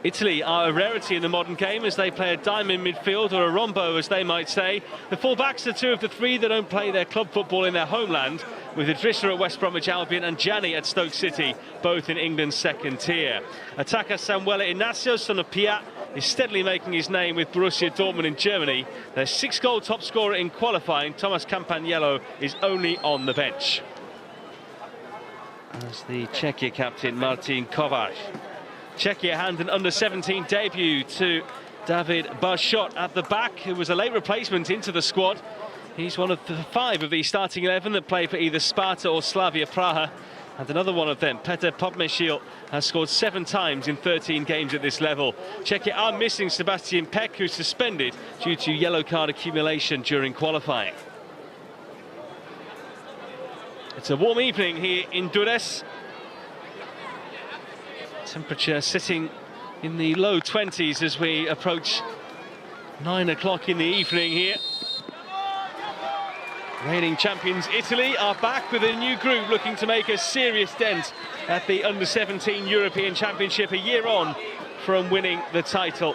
Italy are a rarity in the modern game as they play a diamond midfield, or a rombo as they might say. The full-backs are two of the three that don't play their club football in their homeland, with Idrissa at West Bromwich Albion and Gianni at Stoke City, both in England's second tier. Attacker Samuele Inacio, son of Pia, is steadily making his name with Borussia Dortmund in Germany. Their 6-goal top scorer in qualifying, Thomas Campagnello, is only on the bench. As the Czechia captain, Martin Kovac. Czechia hand an under-17 debut to David Barshot at the back, who was a late replacement into the squad. He's one of the 5 of the starting 11 that play for either Sparta or Slavia Praha. And another one of them, Petr Podmešil, has scored 7 times in 13 games at this level. Czechia are missing Sebastian Peck, who's suspended due to yellow card accumulation during qualifying. It's a warm evening here in Durres. Temperature sitting in the low 20s as we approach 9 o'clock in the evening here. Reigning champions Italy are back with a new group looking to make a serious dent at the Under-17 European Championship, a year on from winning the title.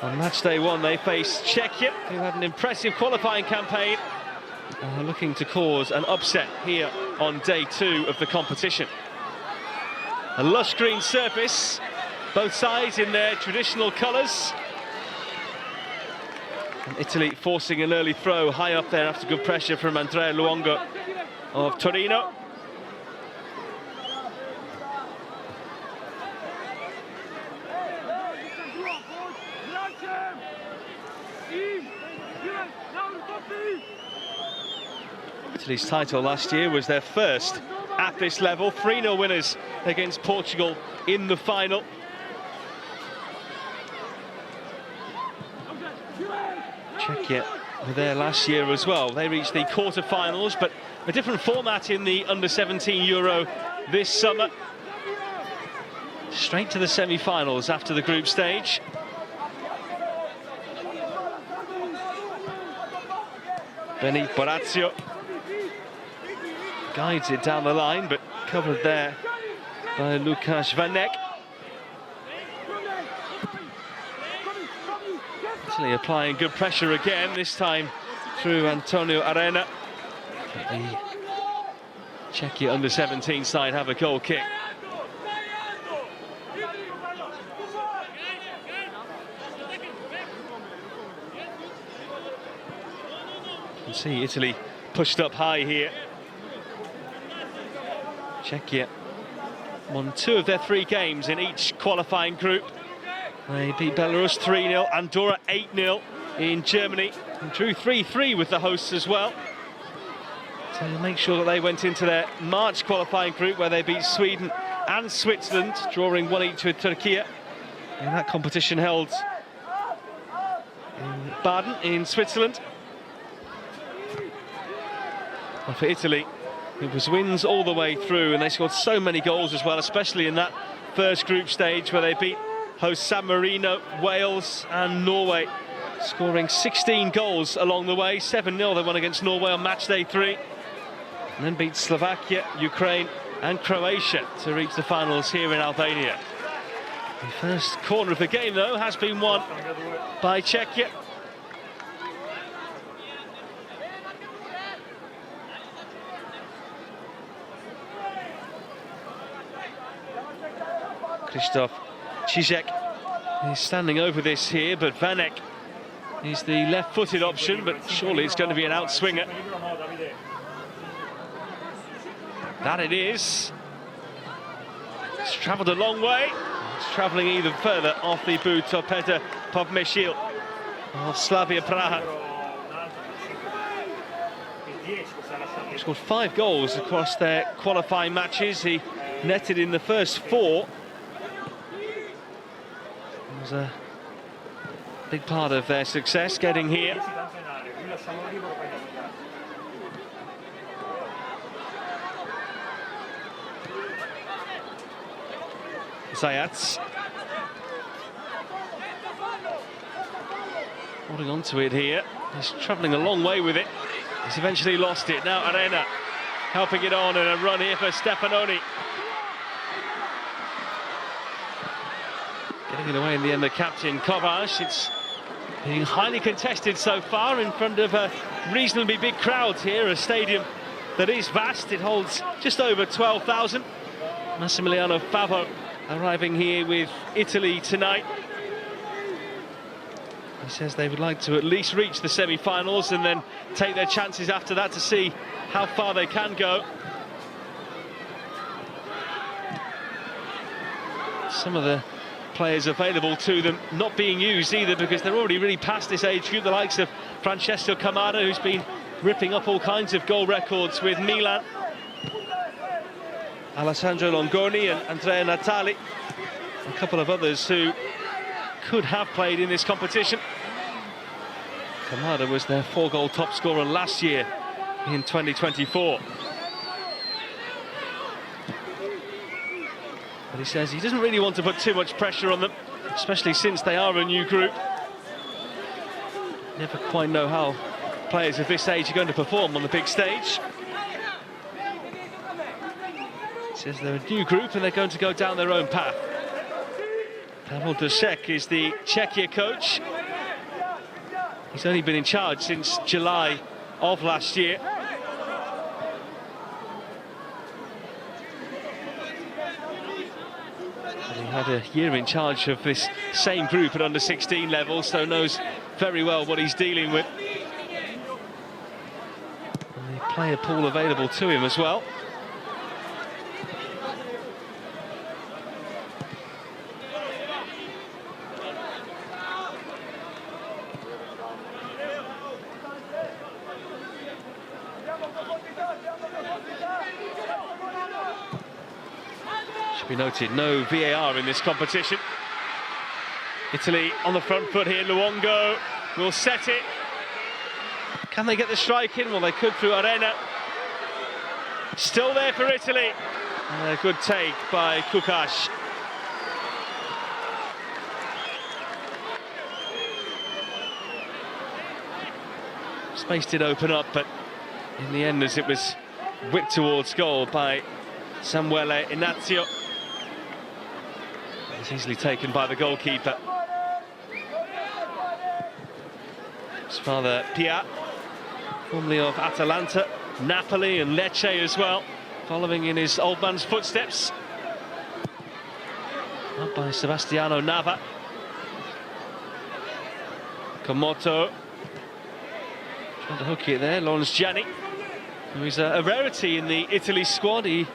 On match day 1 they face Czechia, who had an impressive qualifying campaign, looking to cause an upset here on day 2 of the competition. A lush green surface, both sides in their traditional colours. And Italy forcing an early throw high up there after good pressure from Andrea Luongo of Torino. Italy's title last year was their first at this level. 3-0 winners against Portugal in the final. Czechia were there last year as well. They reached the quarter-finals, but a different format in the Under-17 Euro this summer. Straight to the semi-finals after the group stage. Benny Borazio guides it down the line, but covered there by Łukasz Vanek. Italy applying good pressure again, this time through Antonio Arena. The Czechia Under-17 side have a goal kick. You can see Italy pushed up high here. Czechia won 2 of their 3 games in each qualifying group. They beat Belarus 3-0, Andorra 8-0 in Germany, and drew 3-3 with the hosts as well. To make sure that they went into their March qualifying group, where they beat Sweden and Switzerland, drawing 1-each with Turkey. And that competition held in Baden in Switzerland. And for Italy, it was wins all the way through, and they scored so many goals as well, especially in that first group stage where they beat host San Marino, Wales and Norway, scoring 16 goals along the way. 7-0 they won against Norway on match day 3, and then beat Slovakia, Ukraine and Croatia to reach the finals here in Albania. The first corner of the game, though, has been won by Czechia. Krzysztof Cizek is standing over this here, but Vanek is the left-footed option, but surely it's going to be an outswinger. That it is. It's travelled a long way. It's travelling even further off the boot of Petr Podmešil of Slavia Praha. He scored 5 goals across their qualifying matches. He netted in the first 4. It was a big part of their success getting here. Zayats holding on to it here. He's travelling a long way with it. He's eventually lost it. Now Arena helping it on, and a run here for Stefanoni. Getting it away in the end, the captain Kovac. It's being highly contested so far in front of a reasonably big crowd here, a stadium that is vast. It holds just over 12,000. Massimiliano Favo arriving here with Italy tonight. He says they would like to at least reach the semi-finals and then take their chances after that to see how far they can go. Some of the players available to them not being used either, because they're already really past this age group. The likes of Francesco Camara, who's been ripping up all kinds of goal records with Milan, Alessandro Longoni and Andrea Natali, a couple of others who could have played in this competition. Kamada was their 4-goal top scorer last year in 2024. But he says he doesn't really want to put too much pressure on them, especially since they are a new group. Never quite know how players of this age are going to perform on the big stage. He says they're a new group and they're going to go down their own path. Pavel Dušek is the Czechia coach. He's only been in charge since July of last year. And he had a year in charge of this same group at under-16 level, so knows very well what he's dealing with. And the player pool available to him as well. Should be noted, no VAR in this competition. Italy on the front foot here. Luongo will set it. Can they get the strike in? Well, they could through Arena. Still there for Italy. And a good take by Kukash. Space did open up, but in the end, as it was whipped towards goal by Samuele Ignazio, it was easily taken by the goalkeeper. His father, Pia, formerly of Atalanta, Napoli and Lecce as well, following in his old man's footsteps. Up by Sebastiano Nava. Komoto trying to hook it there. Lawrence Gianni, who is a rarity in the Italy squad. He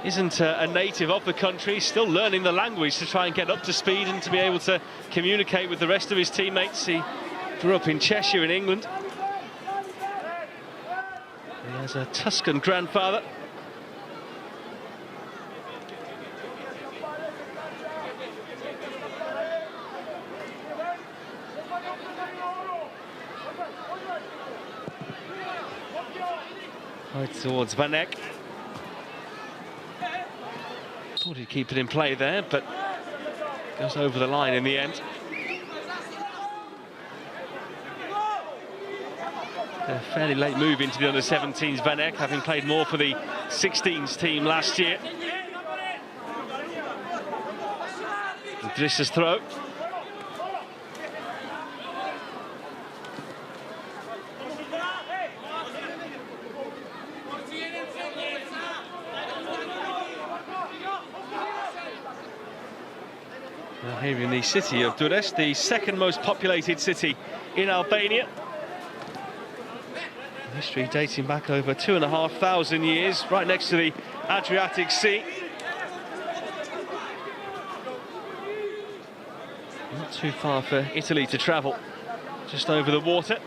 isn't a native of the country, still learning the language to try and get up to speed and to be able to communicate with the rest of his teammates. He grew up in Cheshire in England. He has a Tuscan grandfather. Right towards Van Eyck. Thought he'd keep it in play there, but goes over the line in the end. A fairly late move into the under-17s, Van Eyck, having played more for the 16s team last year. Vicious throw. Well, here in the city of Durrës, the second most populated city in Albania. History dating back over 2,500 years, right next to the Adriatic Sea. Not too far for Italy to travel, just over the water.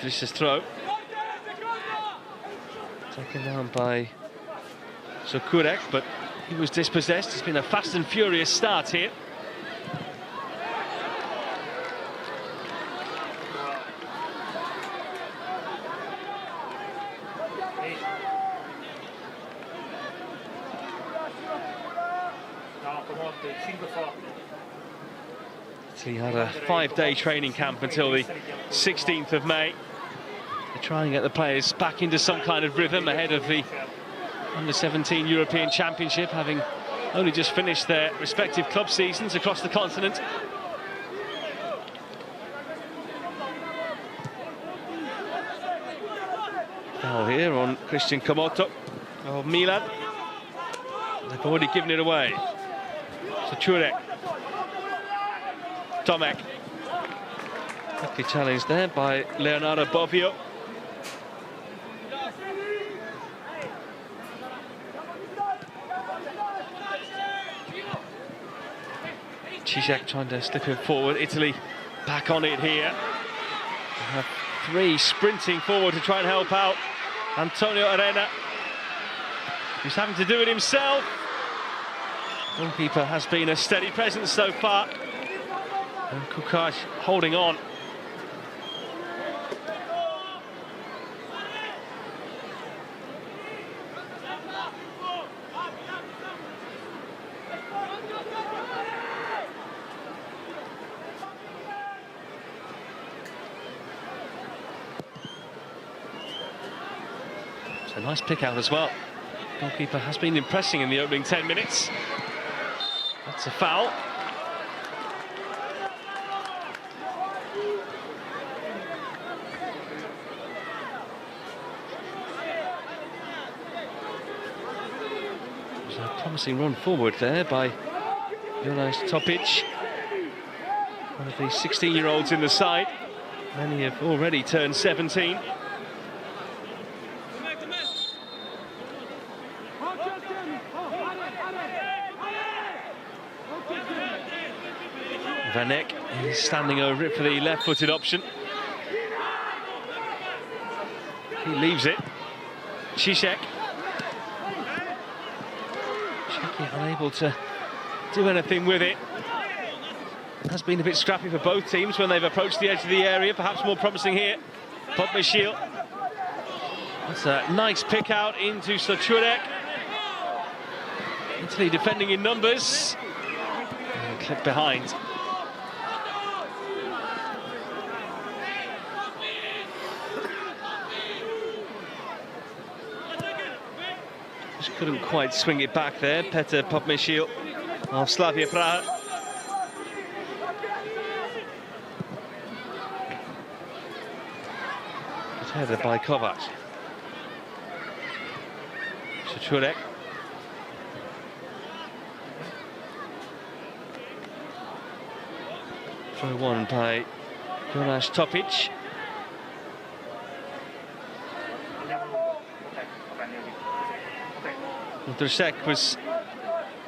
Vicious throw. Taken down by Sukurek, but he was dispossessed. It's been a fast and furious start here. He had a 5-day training camp until the 16th of May. The try and get the players back into some kind of rhythm ahead of the Under-17 European Championship, having only just finished their respective club seasons across the continent. Foul here on Christian Komoto of Milan. They've already given it away. So Czurek. Tomek. Quickly challenged there by Leonardo Bobbio. Zizek trying to slip him forward. Italy back on it here. They have three sprinting forward to try and help out. Antonio Arena, who's having to do it himself. Goalkeeper has been a steady presence so far. And Kukash holding on. So nice pick out as well. Goalkeeper has been impressing in the opening 10 minutes. That's a foul. There's a promising run forward there by Jonas Topic, one of the 16-year-olds in the side. Many have already turned 17. Vanek is standing over it for the left-footed option. He leaves it. Zizek. Czechia unable to do anything with it. Has been a bit scrappy for both teams when they've approached the edge of the area. Perhaps more promising here. Podmyshil. That's a nice pick out into Czurek. Italy defending in numbers. And a clip behind. Just couldn't quite swing it back there. Petr Podmyshil of Slavia Praha. Good header by Kovac. Czurek. Throw one by Jonas Topic. Drusek was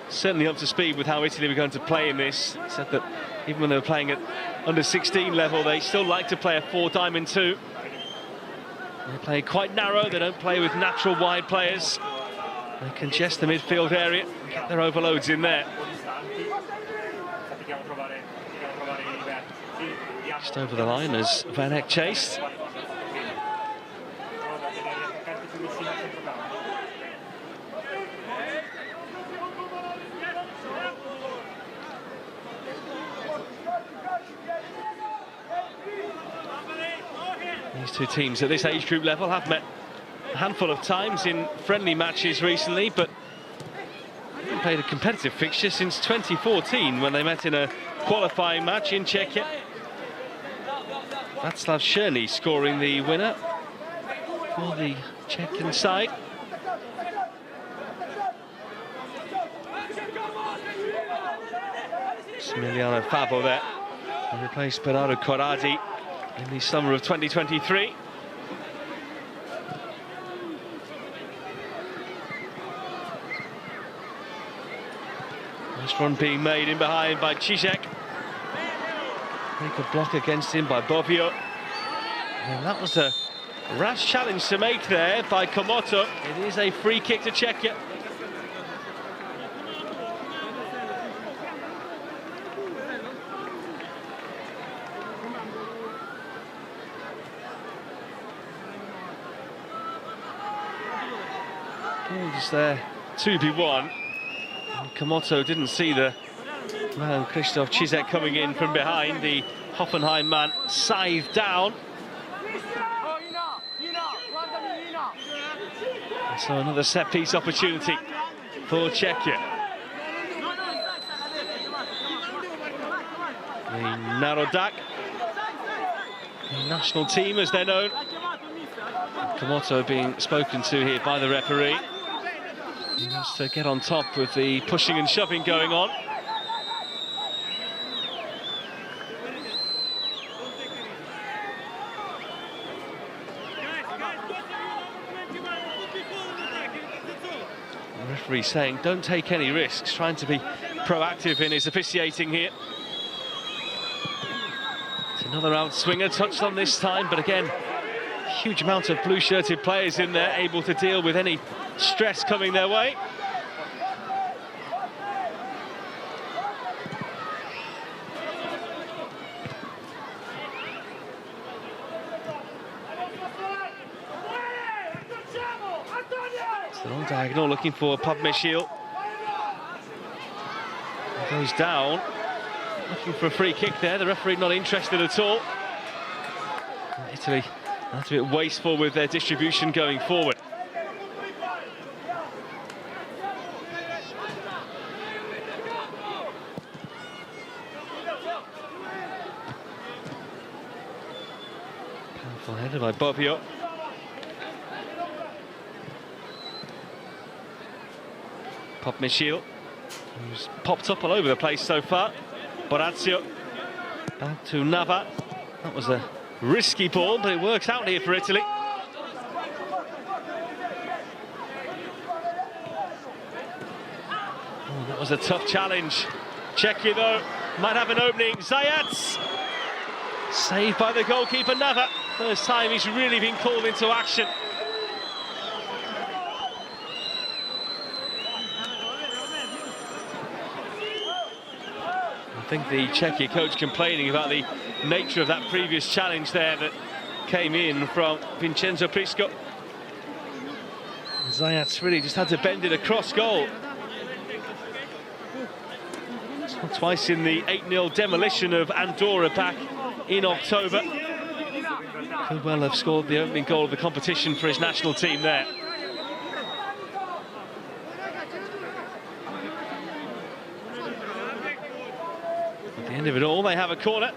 certainly up to speed with how Italy were going to play in this. He said that even when they were playing at under-16 level, they still like to play a 4-2. They play quite narrow, they don't play with natural wide players. They congest the midfield area and get their overloads in there. Just over the line as Vanek chased. These two teams at this age group level have met a handful of times in friendly matches recently, but haven't played a competitive fixture since 2014 when they met in a qualifying match in Czechia. Václav Černý scoring the winner for the Czechian side. Emiliano Favo there, and replaced Bernardo Corradi in the summer of 2023. Nice run being made in behind by Zizek. Very good block against him by Bobbio. And that was a rash challenge to make there by Komoto. It is a free kick to Czechia. Is there 2v1. And Komoto didn't see the man Krzysztof Zizek coming in from behind. The Hoffenheim man scythed down. So another set-piece opportunity for Czechia. The Narodak, the national team as they're known. Komoto being spoken to here by the referee. He wants to get on top with the pushing and shoving going on. The referee saying don't take any risks, trying to be proactive in his officiating here. It's another outswinger touched on this time, but again, huge amount of blue-shirted players in there, able to deal with any stress coming their way. It's the long diagonal looking for Padmeshil. Goes down, looking for a free kick there. The referee not interested at all. Italy, that's a bit wasteful with their distribution going forward. Powerful header by Bobbio. Padmeshil, who's popped up all over the place so far. Borazio, back to Nava. That was a risky ball, but it works out here for Italy. Oh, that was a tough challenge. Czechia, though, might have an opening. Zayats, saved by the goalkeeper Nava. First time he's really been called into action. I think the Czechia coach complaining about the nature of that previous challenge there that came in from Vincenzo Prisco. Zayats really just had to bend it across goal. Twice in the 8-0 demolition of Andorra back in October. Could well have scored the opening goal of the competition for his national team there. At the end of it all, they have a corner.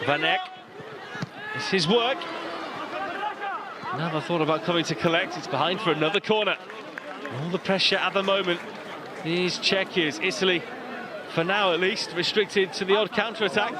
Van Eyck, it's his work. Never thought about coming to collect. It's behind for another corner. All the pressure at the moment is Czechia's. Italy, for now at least, restricted to the odd counter-attack.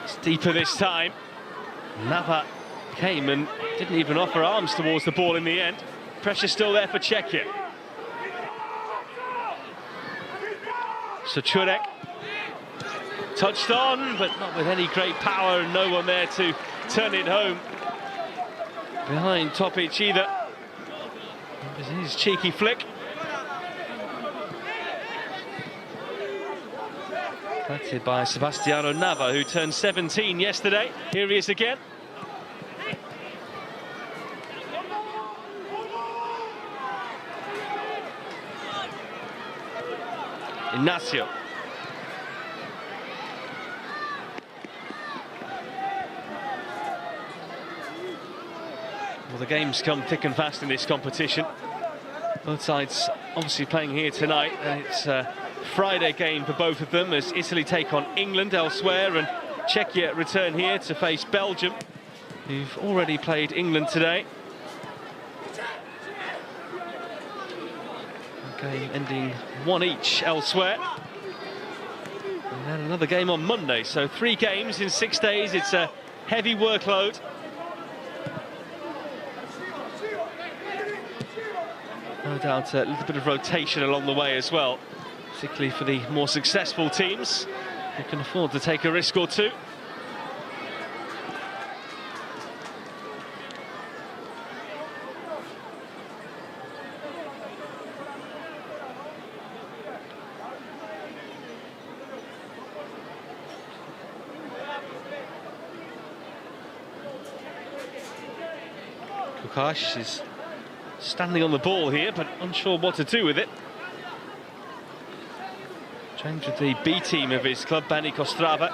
It's deeper this time. Nava came and didn't even offer arms towards the ball in the end. Pressure still there for Czechia. So Čurek touched on, but not with any great power, and no one there to turn it home. Behind Topic either. It was his cheeky flick. Collected by Sebastiano Nava, who turned 17 yesterday. Here he is again. Ignacio. Well, the games come thick and fast in this competition. Both sides obviously playing here tonight, and it's a Friday game for both of them as Italy take on England elsewhere, and Czechia return here to face Belgium, who've already played England today. Game ending 1 each elsewhere. And then another game on Monday, so 3 games in 6 days. It's a heavy workload. No doubt a little bit of rotation along the way as well, particularly for the more successful teams who can afford to take a risk or two. Kukash is standing on the ball here, but unsure what to do with it. Trained with the B team of his club, Bani Kostrava,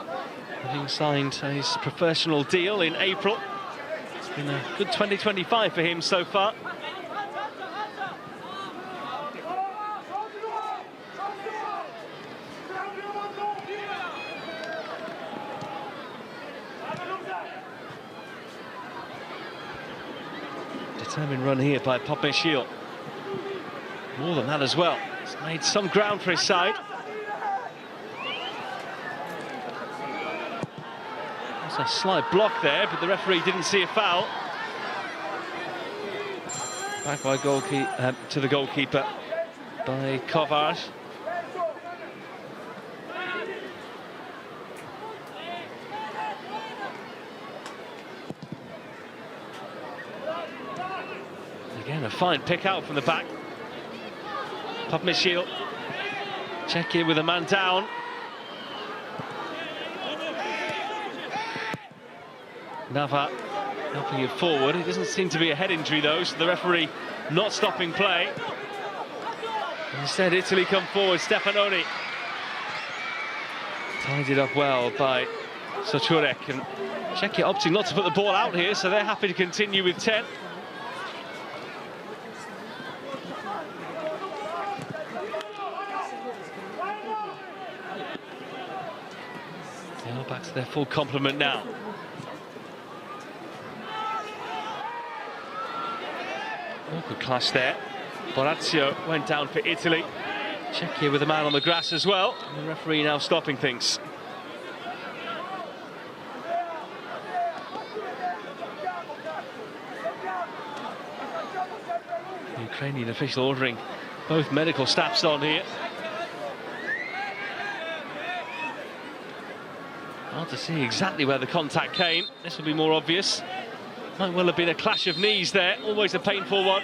having signed his professional deal in April. It's been a good 2025 for him so far. Determined run here by Popeshil. More than that as well. He's made some ground for his side. There's a slight block there, but the referee didn't see a foul. Back by to the goalkeeper by Kovar. Again, a fine pick out from the back. Popeshil. Czechia with a man down. Nava helping it forward. It doesn't seem to be a head injury though, so the referee not stopping play. Instead, Italy come forward. Stefanoni tied it up well by Sochurek, and Czechia opting not to put the ball out here, so they're happy to continue with 10. They are back to their full complement now. Oh, good clash there. Borazio went down for Italy. Czechia with a man on the grass as well. And the referee now stopping things. The Ukrainian official ordering both medical staffs on here. Hard to see exactly where the contact came. This will be more obvious. Might well have been a clash of knees there, always a painful one.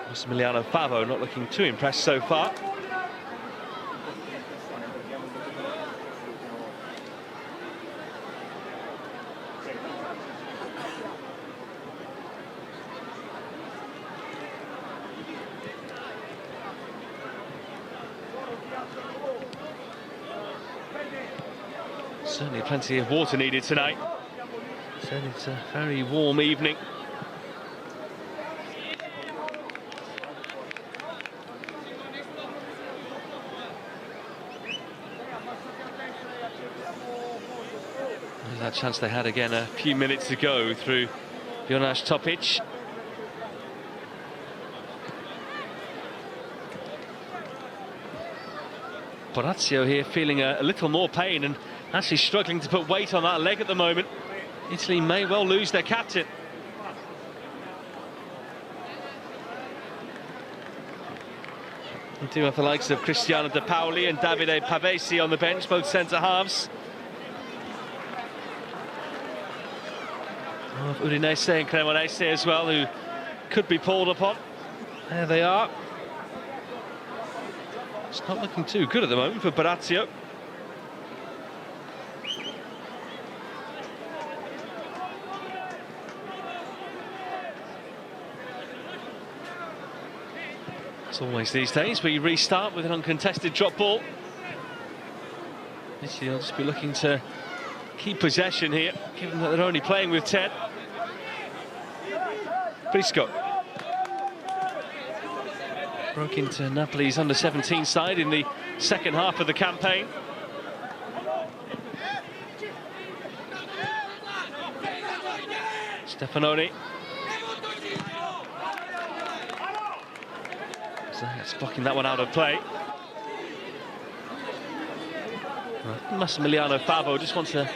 Massimiliano Favo not looking too impressed so far. Certainly plenty of water needed tonight. So it's a very warm evening. There's that chance they had again a few minutes ago through Jonas Topic. Borazio here feeling a little more pain and actually struggling to put weight on that leg at the moment. Italy may well lose their captain. We do have the likes of Cristiano De Paoli and Davide Pavesi on the bench, both centre-halves. Of Udinese and Cremonese as well, who could be pulled upon. There they are. It's not looking too good at the moment for Borazio. It's always these days where you restart with an uncontested drop ball. Italy will just be looking to keep possession here, given that they're only playing with 10. Prisco broke into Napoli's under-17 side in the second half of the campaign. Stefanoni. It's blocking that one out of play. Massimiliano Favo just wants a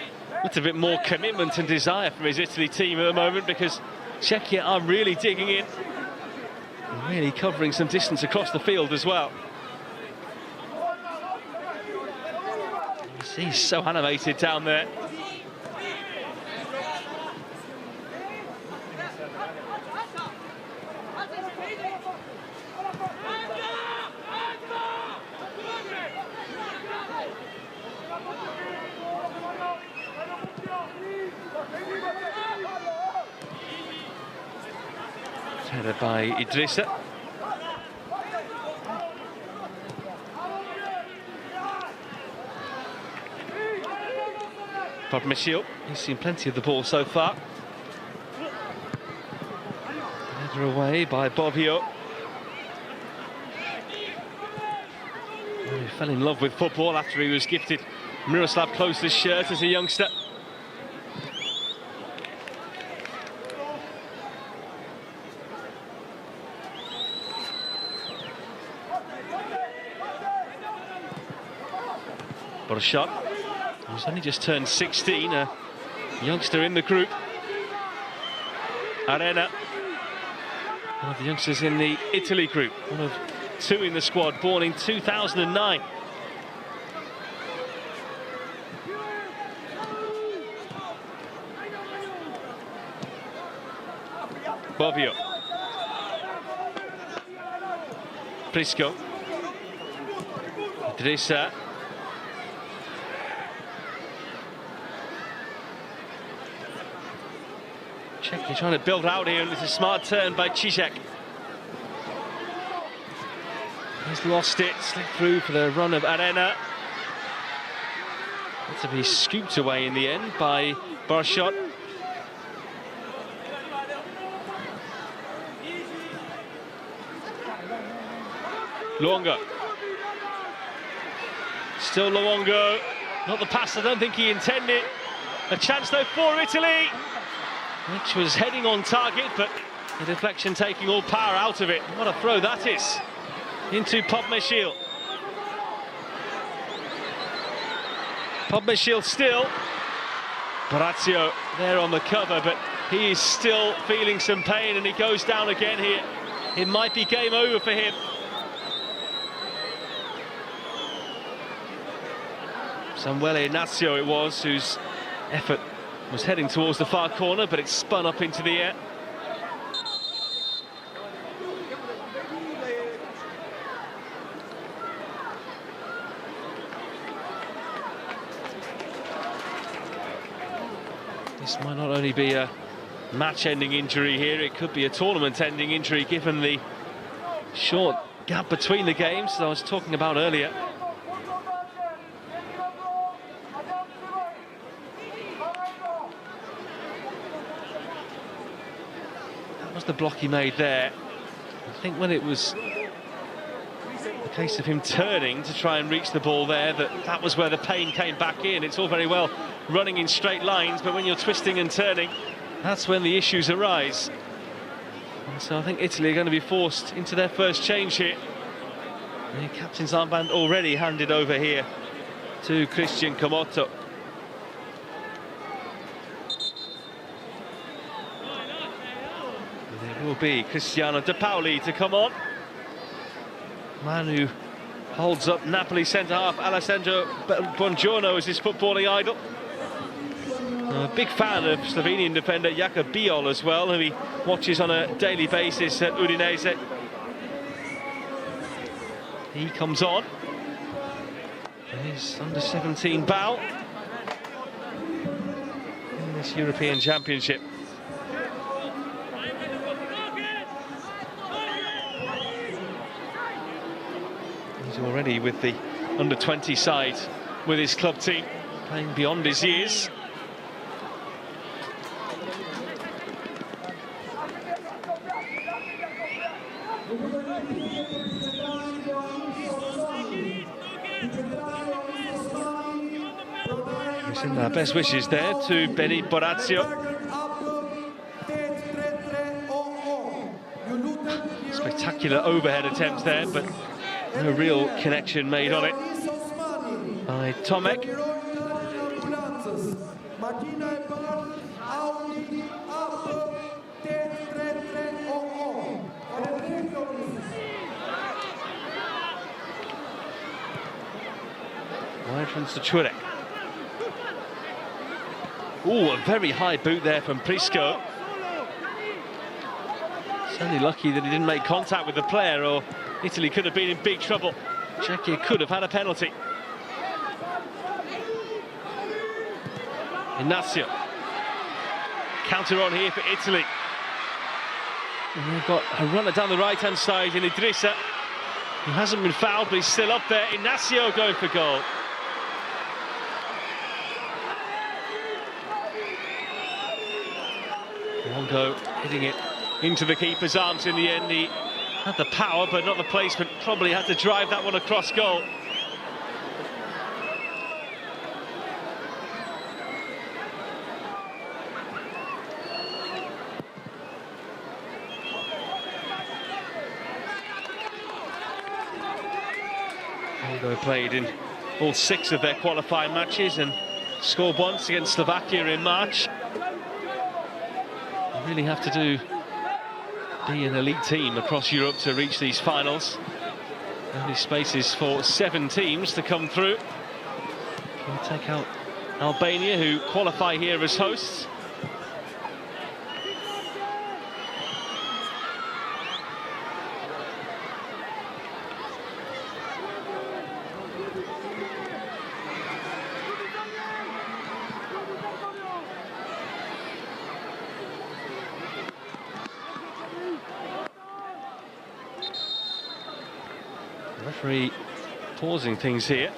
little bit more commitment and desire from his Italy team at the moment, because Czechia are really digging in, really covering some distance across the field as well. He's so animated down there. Headed by Idrissa. Podmeshil, he's seen plenty of the ball so far. Header away by Bovio. He fell in love with football after he was gifted Miroslav Klose's shirt as a youngster. Borshot, who's only just turned 16, a youngster in the group. Arena, one of the youngsters in the Italy group, one of two in the squad, born in 2009. Bovio. Prisco. Idrissa. Czechia trying to build out here, and it's a smart turn by Cicek. He's lost it, slipped through for the run of Arena. Had to be scooped away in the end by Borshot. Luongo. Still Luongo. Not the pass I don't think he intended. A chance though for Italy, which was heading on target, but the deflection taking all power out of it. What a throw that is. Into Podmeshil. Podmeshil still. Brazio there on the cover, but he is still feeling some pain, and he goes down again here. It might be game over for him. Samuele Ignazio it was, whose effort was heading towards the far corner, but it spun up into the air. This might not only be a match-ending injury here, it could be a tournament-ending injury, given the short gap between the games that I was talking about earlier. That was the block he made there. I think when it was a case of him turning to try and reach the ball there, that was where the pain came back in. It's all very well running in straight lines, but when you're twisting and turning, that's when the issues arise. And so I think Italy are going to be forced into their first change here. The captain's armband already handed over here to Christian Comotto. There will be Cristiano De Paoli to come on. Man who holds up Napoli centre-half Alessandro Buongiorno as his footballing idol. A big fan of Slovenian defender Jakub Biol as well, who he watches on a daily basis at Udinese. He comes on. His under-17 bow in this European Championship. He's already with the under-20 side with his club team, playing beyond his years. We send our best wishes there to Benny Borazio. Spectacular overhead attempt there, but no real connection made on it by Tomek. Wide from Stachurek. Ooh, a very high boot there from Prisco. Certainly lucky that he didn't make contact with the player, or Italy could have been in big trouble. Czechia could have had a penalty. Ignacio. Counter on here for Italy. And they've got a runner down the right-hand side in Idrissa. He hasn't been fouled, but he's still up there. Ignacio going for goal. Longo hitting it into the keeper's arms in the end. He had the power, but not the placement. Probably had to drive that one across goal. Longo played in all 6 of their qualifying matches and scored once against Slovakia in March. You really have to be an elite team across Europe to reach these finals. Only spaces for 7 teams to come through. We'll take out Albania, who qualify here as hosts. Referee pausing things here.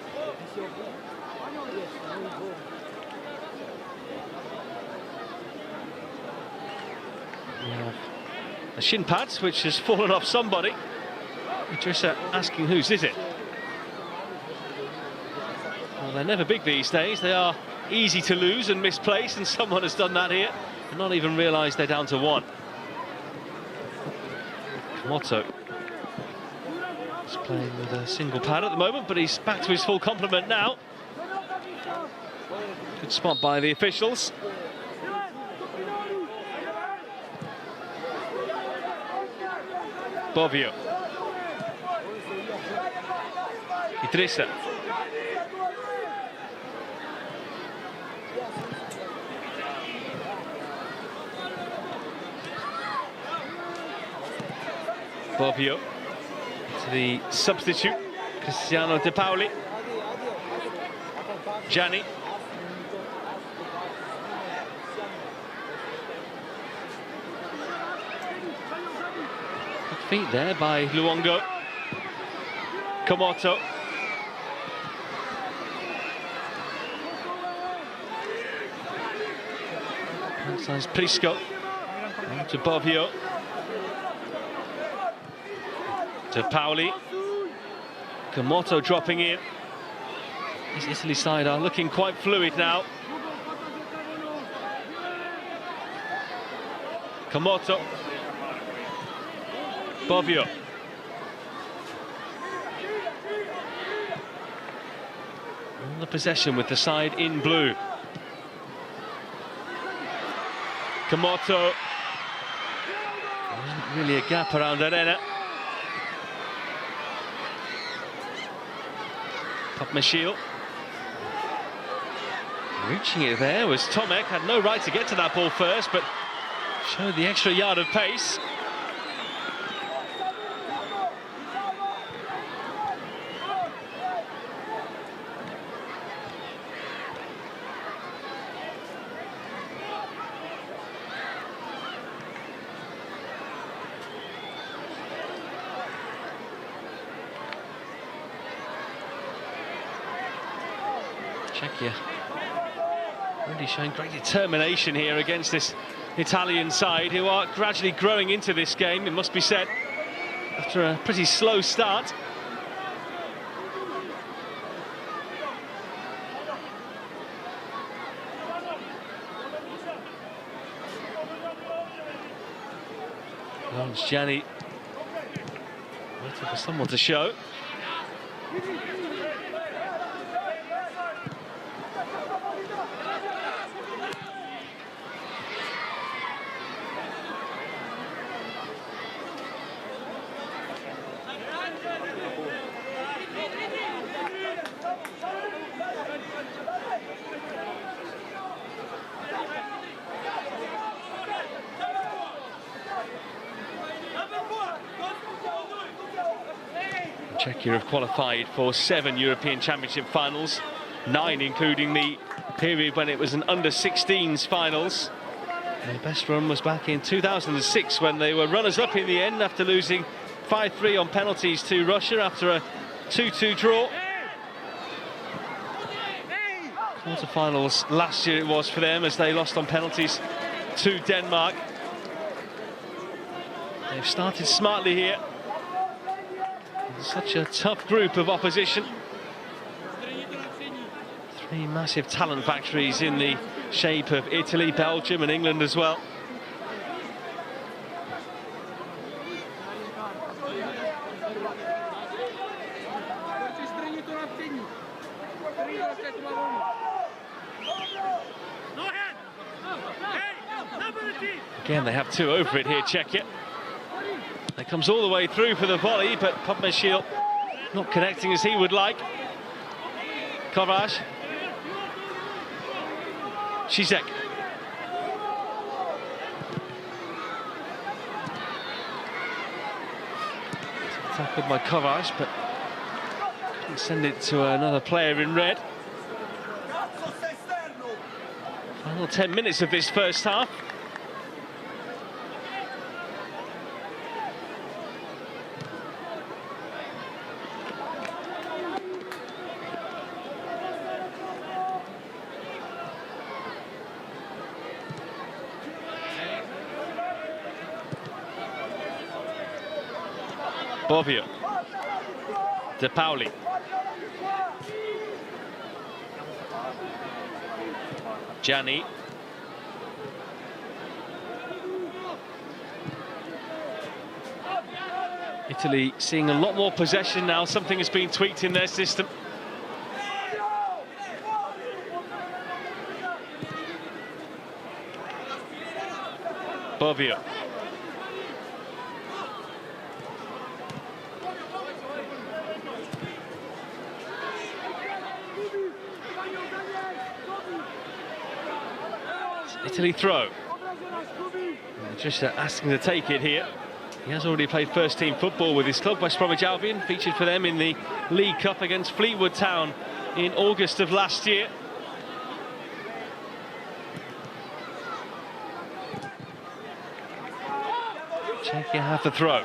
We have a shin pad which has fallen off somebody. Idrissa asking whose is it? Well, they're never big these days. They are easy to lose and misplace, and someone has done that here and not even realised they're down to 1. Komoto is playing with a single pad at the moment, but he's back to his full complement now. Good spot by the officials. Bovio. Idrissa. Bovio to the substitute, Cristiano De Pauli. Gianni. Good feet there by Luongo. Komoto. Outside's Prisco. On to Bovio. To Pauli. Komoto dropping in. This Italy side are looking quite fluid now. Komoto. Bovio. On the possession with the side in blue. Komoto. Isn't really a gap around Arena. Popmashil. Reaching it there was Tomek. Had no right to get to that ball first, but showed the extra yard of pace. Czechia really showing great determination here against this Italian side, who are gradually growing into this game, it must be said, after a pretty slow start. Gianni waiting for someone to show. Czechia have qualified for 7 European Championship finals, 9 including the period when it was an under-16s finals. Their best run was back in 2006 when they were runners-up in the end after losing 5-3 on penalties to Russia after a 2-2 draw. Quarterfinals last year it was for them as they lost on penalties to Denmark. They've started smartly here. Such a tough group of opposition. Three massive talent factories in the shape of Italy, Belgium and England as well. Again, they have two over it here, Czechia. It comes all the way through for the volley, but Podmeshil not connecting as he would like. Kovac. Zizek. Tackled by Kovac, but couldn't send it to another player in red. Final 10 minutes of this first half. Bovio, De Pauli, Gianni, Italy seeing a lot more possession now. Something has been tweaked in their system. Bovio. Italy throw. Just asking to take it here. He has already played first team football with his club, West Bromwich Albion, featured for them in the League Cup against Fleetwood Town in August of last year. Czechia have the throw.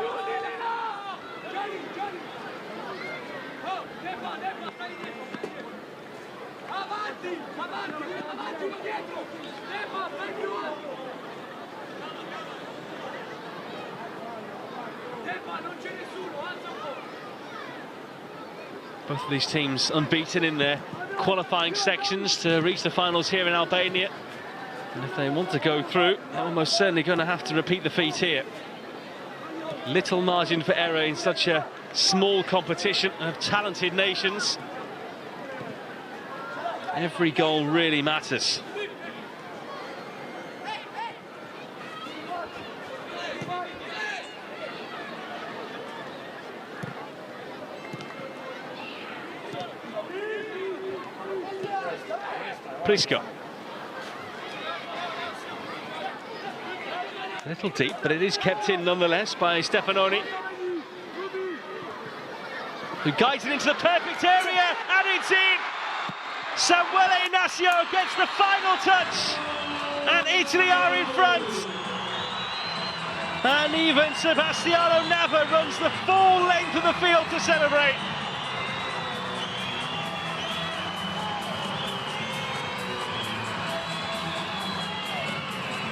Both of these teams unbeaten in their qualifying sections to reach the finals here in Albania. And if they want to go through, they're almost certainly going to have to repeat the feat here. Little margin for error in such a small competition of talented nations. Every goal really matters. Prisco. A little deep, but it is kept in nonetheless by Stefanoni, who guides it into the perfect area, and it's in! Samuele Inacio gets the final touch, and Italy are in front. And even Sebastiano Nava runs the full length of the field to celebrate.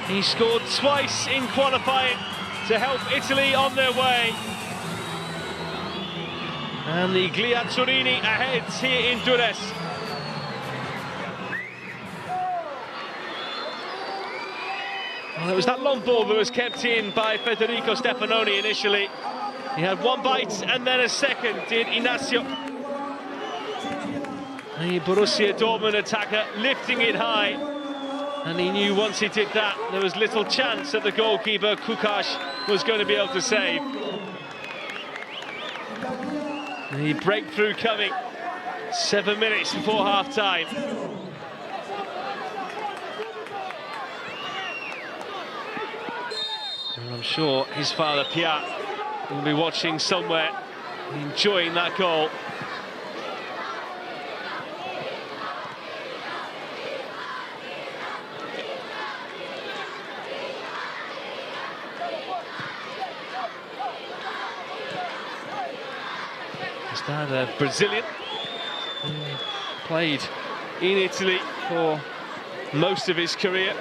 He scored twice in qualifying to help Italy on their way. And the Gliazzorini ahead here in Durres. Well, it was that long ball that was kept in by Federico Stefanoni initially. He had one bite and then a second, did Inacio. The Borussia Dortmund attacker lifting it high. And he knew once he did that, there was little chance that the goalkeeper, Kukash, was going to be able to save. The breakthrough coming 7 minutes before half-time. And I'm sure his father, Pierre, will be watching somewhere, enjoying that goal. His dad, a Brazilian, played in Italy for most of his career.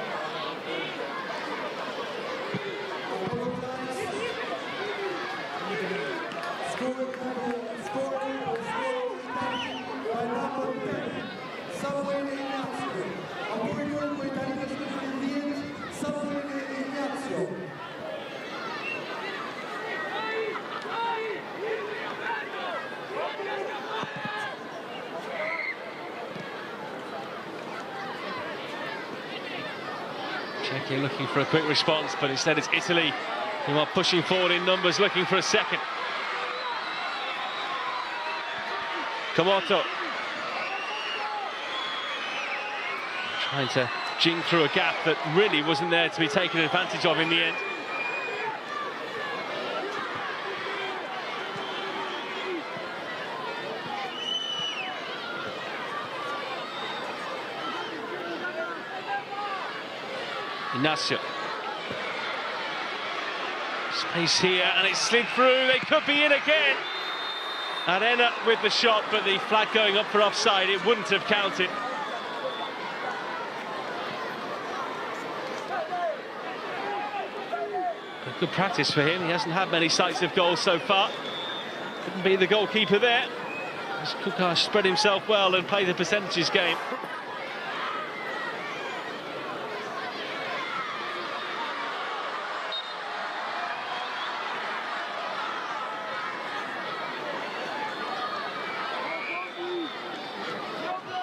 Czechia looking for a quick response, but instead it's Italy who are pushing forward in numbers, looking for a second. Komoto trying to jing through a gap that really wasn't there to be taken advantage of in the end. Ignacio. Space here, and it's slid through. They could be in again. Arena with the shot, but the flag going up for offside. It wouldn't have counted. But good practice for him. He hasn't had many sights of goals so far. Couldn't be the goalkeeper there. Kukash spread himself well and played the percentages game.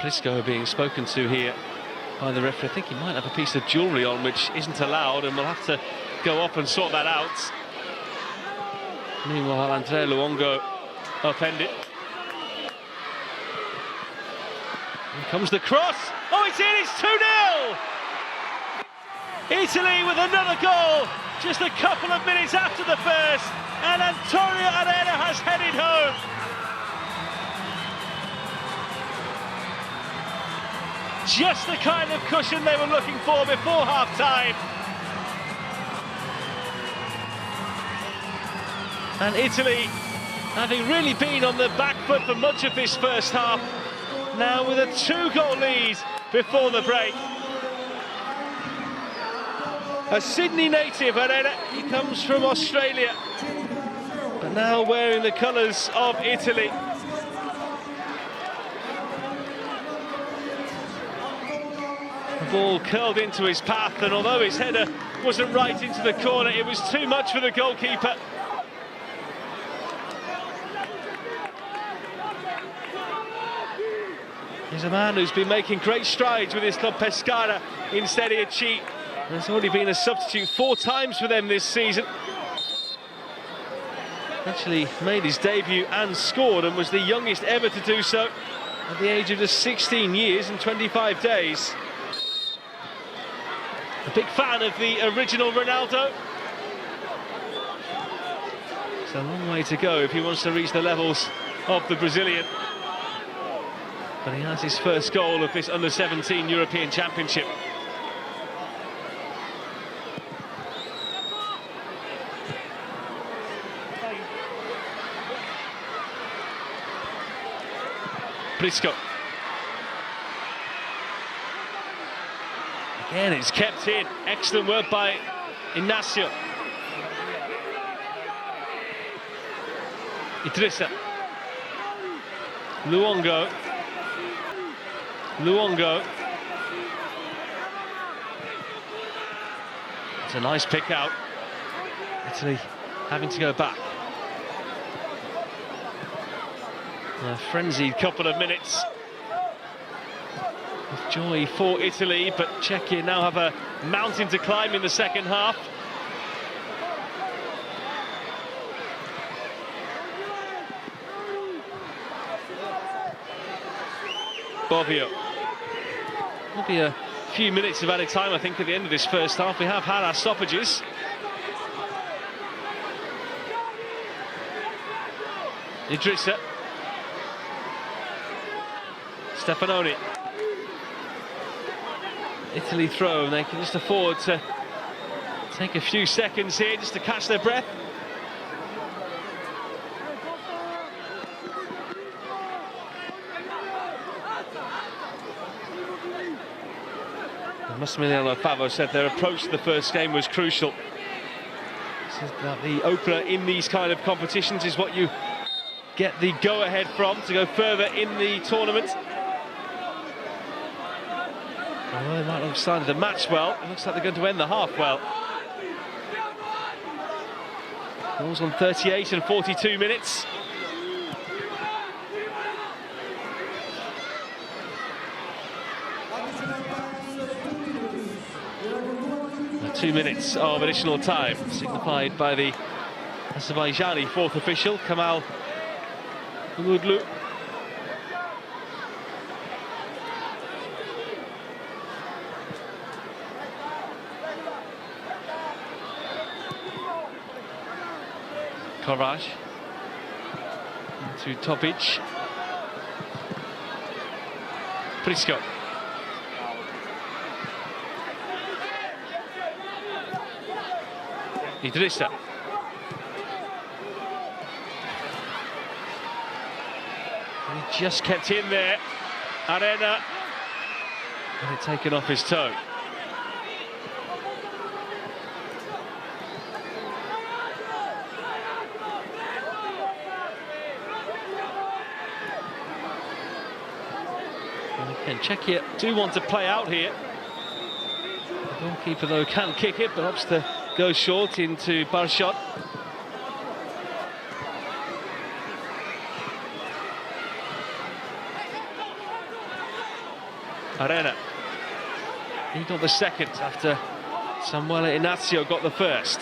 Plisco being spoken to here by the referee. I think he might have a piece of jewellery on which isn't allowed, and we'll have to go up and sort that out. Meanwhile, Andrea Luongo upended. Here comes the cross. Oh, it's in, it's 2-0! Italy with another goal just a couple of minutes after the first, and Antonio Arena has headed home. Just the kind of cushion they were looking for before half-time. And Italy, having really been on the back foot for much of this first half, now with a 2-goal lead before the break. A Sydney native, Arena, he comes from Australia, but now wearing the colours of Italy. The ball curled into his path, and although his header wasn't right into the corner, it was too much for the goalkeeper. He's a man who's been making great strides with his club Pescara in Serie C. There's already been a substitute 4 times for them this season. Actually made his debut and scored, and was the youngest ever to do so at the age of just 16 years and 25 days. A big fan of the original Ronaldo. It's a long way to go if he wants to reach the levels of the Brazilian. But he has his first goal of this Under-17 European Championship. Plisco. Again, it's kept in. Excellent work by Ignacio. Idrissa. Luongo. It's a nice pick out. Italy having to go back. A frenzied couple of minutes of joy for Italy, but Czechia now have a mountain to climb in the second half. Bovio. There'll be a few minutes of added time, I think, at the end of this first half. We have had our stoppages. Idrissa. Stefanoni. Italy throw, and they can just afford to take a few seconds here just to catch their breath. Massimiliano Favo said their approach to the first game was crucial. Says that the opener in these kind of competitions is what you get the go-ahead from to go further in the tournament. Well, they might not have started the match well. It looks like they're going to end the half well. Goals on 38 and 42 minutes. 2 minutes of additional time, signified by the Azerbaijani fourth official, Kamal Umudlu. Koraj to Topic. Prisko. Idrissa. He just kept in there. Arena. And it taken off his toe. And Czechia do want to play out here. The goalkeeper, though, can kick it, but opts to go short into Barshot. Arena. He got the second after Samuele Inácio got the first.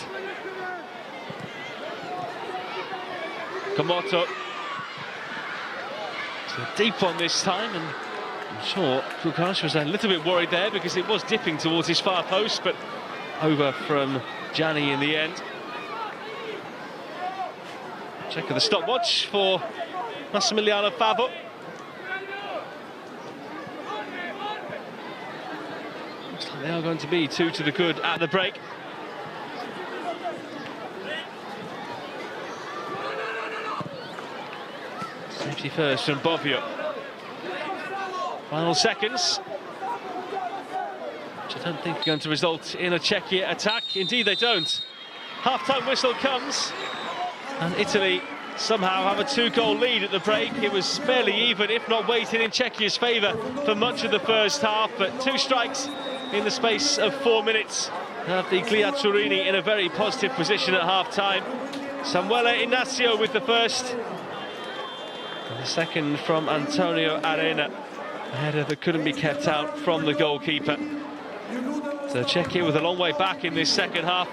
Komoto. So deep on this time, and I'm sure Kukash was a little bit worried there because it was dipping towards his far post, but over from Gianni in the end. Check of the stopwatch for Massimiliano Favo. Looks like they are going to be 2 to the good at the break. Safety first from Bovio. Final seconds, which I don't think are going to result in a Czechia attack. Indeed they don't. Half-time whistle comes, and Italy somehow have a 2-goal lead at the break. It was fairly even, if not weighted in Czechia's favour for much of the first half, but 2 strikes in the space of 4 minutes have the Gliazurini in a very positive position at half-time. Samuele Inácio with the first, and the second from Antonio Arena. A header that couldn't be kept out from the goalkeeper. So Czechia with a long way back in this second half.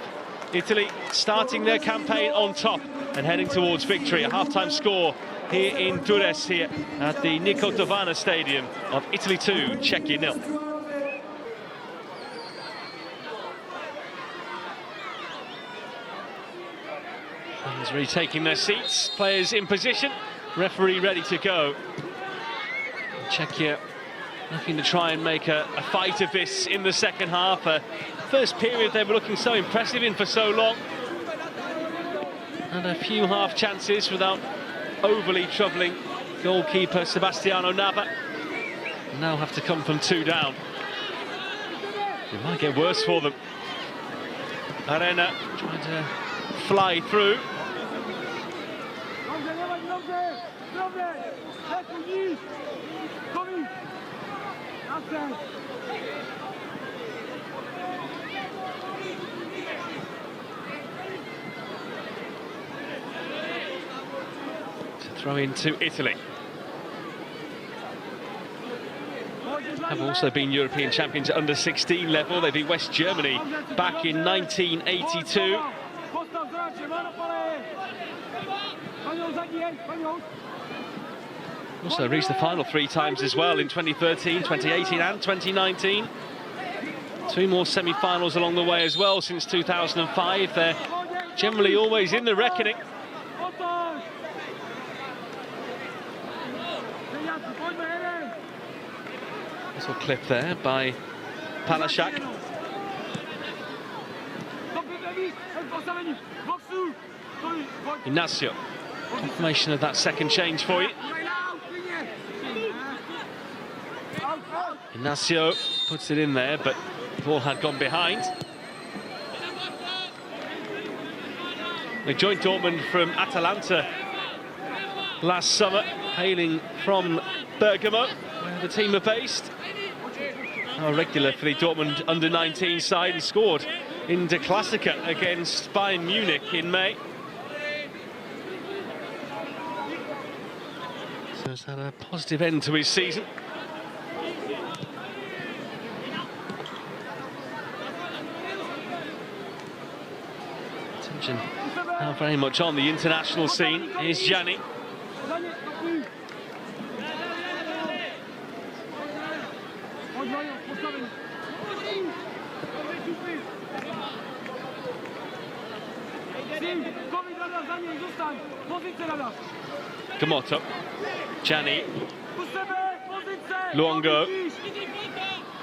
Italy starting their campaign on top and heading towards victory. A half-time score here in Durres, here at the Niko Tovana Stadium of Italy 2, Czechia 0. Fans retaking their seats, players in position, referee ready to go. Czechia looking to try and make a fight of this in the second half. First period they were looking so impressive in for so long. And a few half chances without overly troubling goalkeeper Sebastiano Nava. Now have to come from 2 down. It might get worse for them. Arena trying to fly through. To throw into Italy. Have also been European champions at under 16 level. They beat West Germany back in 1982. Also reached the final 3 times as well in 2013, 2018 and 2019. 2 more semi-finals along the way as well since 2005. They're generally always in the reckoning. Little clip there by Palashak. Inácio, confirmation of that second change for you. Inácio puts it in there, but The ball had gone behind. They joined Dortmund from Atalanta last summer, hailing from Bergamo, where the team are based. A regular for the Dortmund under-19 side and scored in Der Klassiker against Bayern Munich in May. So he's had a positive end to his season. Attention now very much on the international scene. Here's Gianni. Komoto, Gianni, Luongo,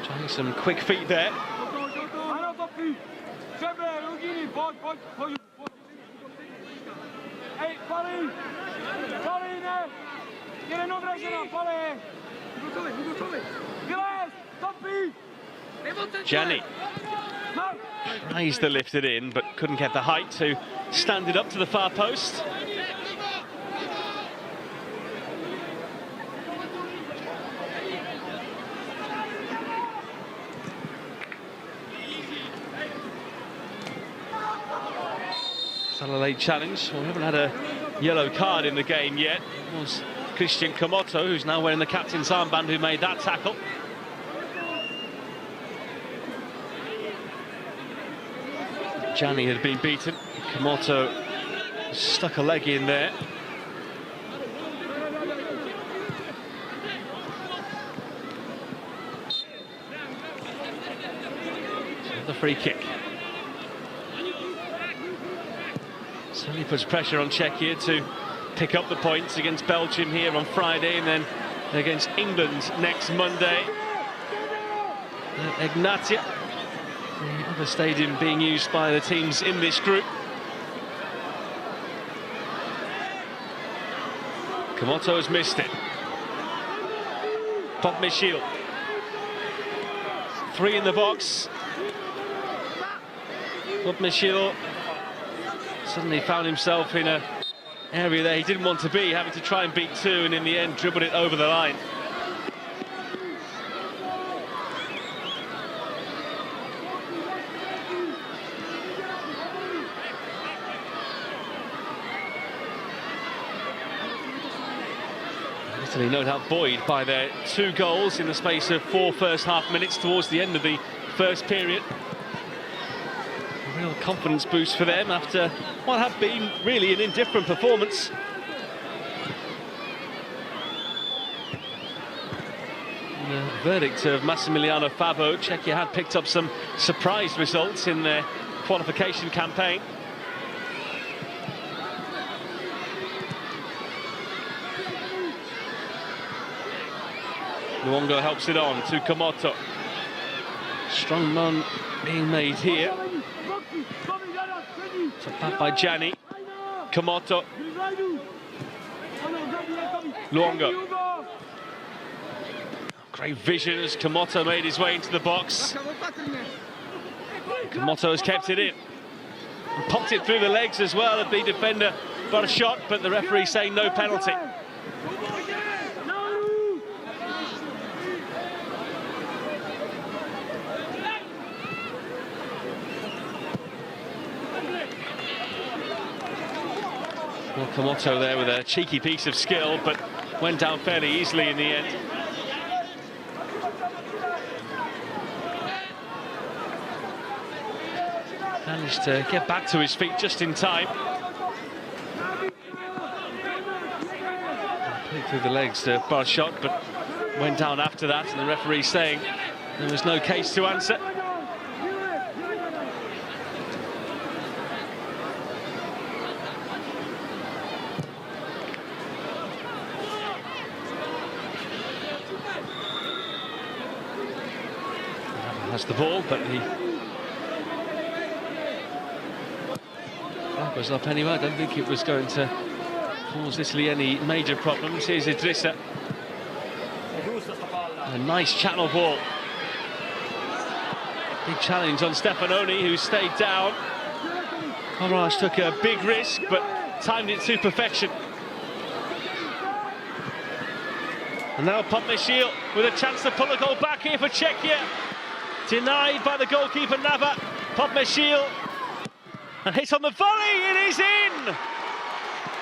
trying some quick feet there. Gianni tries to lift it in, but couldn't get the height to stand it up to the far post. Still a late challenge. Well, we haven't had a yellow card in the game yet. It was Christian Komoto, who's now wearing the captain's armband, who made that tackle. Gianni had been beaten. Komoto stuck a leg in there. So the free kick. Certainly puts pressure on Czechia to pick up the points against Belgium here on Friday and then against England next Monday. Ignatia, the other stadium being used by the teams in this group. Komoto has missed it. Potmichil. 3 in the box. Potmichil suddenly found himself in an area that he didn't want to be, having to try and beat 2, and in the end dribbled it over the line. Italy no doubt buoyed by their 2 goals in the space of 4 first-half minutes towards the end of the first period. A real confidence boost for them after what had been really an indifferent performance. In the verdict of Massimiliano Favo, Czechia had picked up some surprise results in their qualification campaign. Luongo helps it on to Komoto. Strong run being made here. Top back by Gianni. Komoto. Luongo. Great vision as Komoto made his way into the box. Komoto has kept it in. And popped it through the legs as well of the defender. Got a shot, but the referee saying no penalty. Well, Komoto there with a cheeky piece of skill, but went down fairly easily in the end. Managed to get back to his feet just in time. Put it through the legs to bar shot, but went down after that, and the referee saying there was no case to answer. Has the ball, but he was up anyway. I don't think it was going to cause Italy any major problems. Here's Idrissa. A nice channel ball. Big challenge on Stefanoni, who stayed down. Kovář took a big risk, but timed it to perfection. And now Potmešil with a chance to pull a goal back here for Czechia. Denied by the goalkeeper Nava. Potmešil, and hit on the volley, it is in!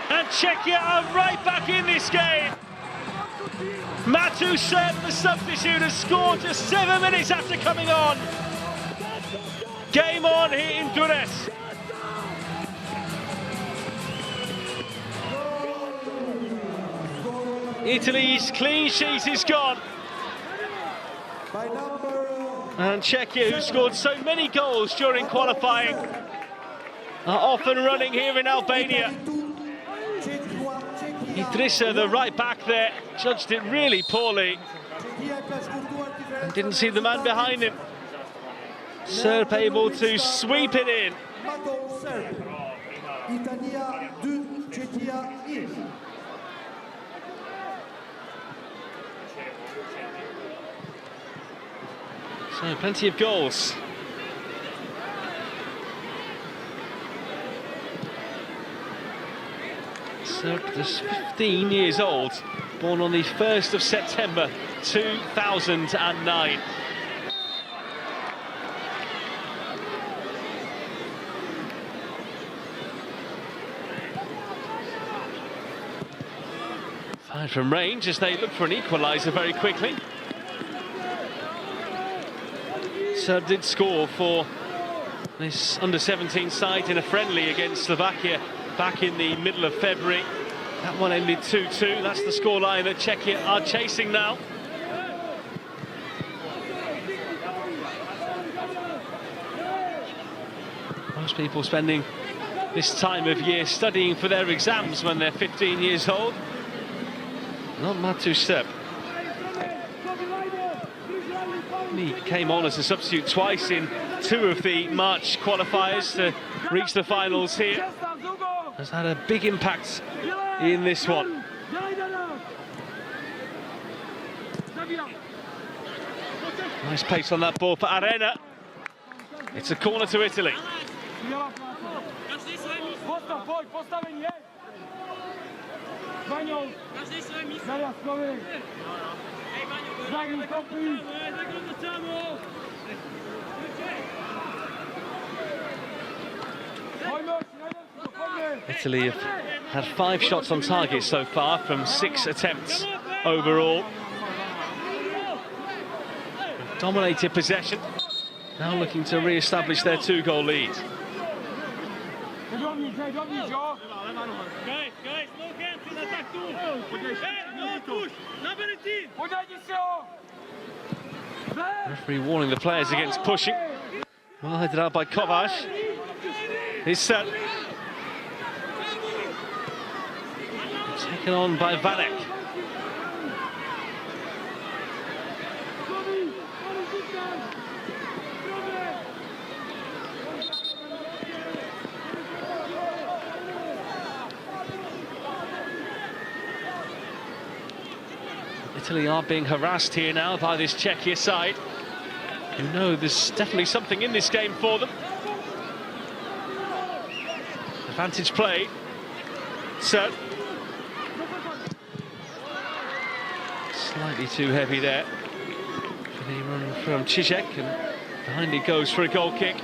And Czechia are right back in this game. Matusek, the substitute, has scored just 7 minutes after coming on. Game on here in Durres. Italy's clean sheet is gone. And Czechia, who scored so many goals during qualifying, are off and running here in Albania. Idrissa, the right back there, judged it really poorly and didn't see the man behind him. Serb able to sweep it in. Italy U17. So plenty of goals. Serb is 15 years old, born on the 1st of September 2009. Fired from range as they look for an equaliser very quickly. Serb did score for this under-17 side in a friendly against Slovakia back in the middle of February. That one ended 2-2. That's the scoreline that Czechia are chasing now. Most people spending this time of year studying for their exams when they're 15 years old. Not Matusek. He came on as a substitute twice in 2 of the March qualifiers to reach the finals here. Has had a big impact in this one. Nice pace on that ball for Arena. It's a corner to Italy. Italy have had 5 shots on target so far from 6 attempts overall. Dominated possession, now looking to re-establish their 2-goal lead. Referee warning the players against pushing. Well headed out by Kovář. He's set. Taken on by Vanek. Italy are being harassed here now by this Czechia side. You know there's definitely something in this game for them. Advantage play. So slightly too heavy there for the run from Zizek, and behind it goes for a goal kick.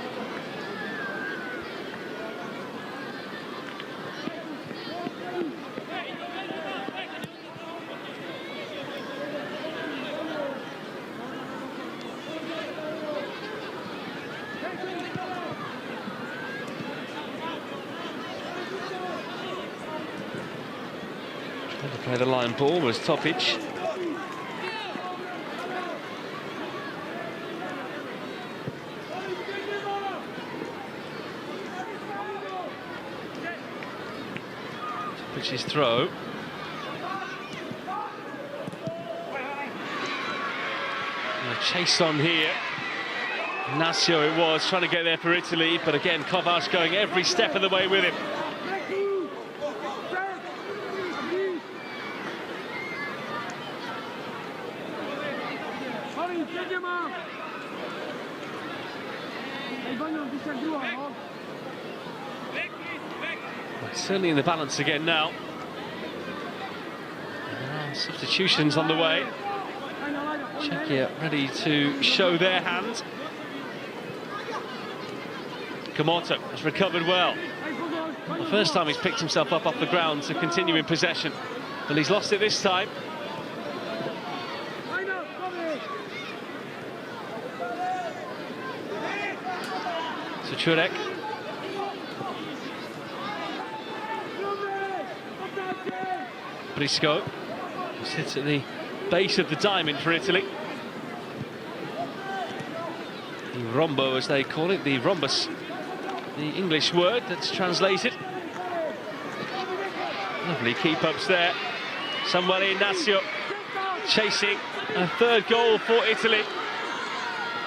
Trying to play the line ball was Topic. Topic's throw. And a chase on here. Ignacio it was, trying to get there for Italy, but again Kovář going every step of the way with him. Certainly in the balance again now. Substitutions on the way. Czechia ready to show their hand. Komoto has recovered well. The first time he's picked himself up off the ground to continue in possession, but he's lost it this time. So Čurek. Brisco sits at the base of the diamond for Italy. The rombo, as they call it, the rhombus, the English word that's translated. Lovely keep-ups there. Samuele Ignacio chasing a third goal for Italy.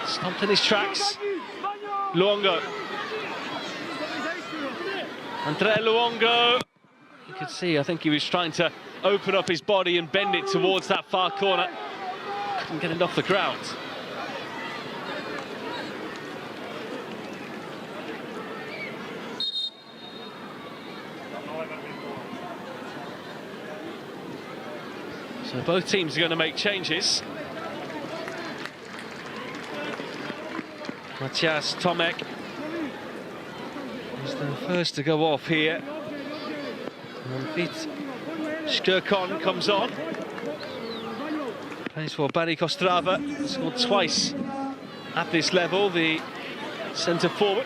Stomped in his tracks. Luongo. Andrea Luongo. You could see, I think he was trying to open up his body and bend it towards that far corner. Couldn't get it off the ground. So both teams are going to make changes. Matthias Tomek is the first to go off here. And Vít Škrkon comes on. Plays for Baník Ostrava. Scored twice at this level, the centre forward.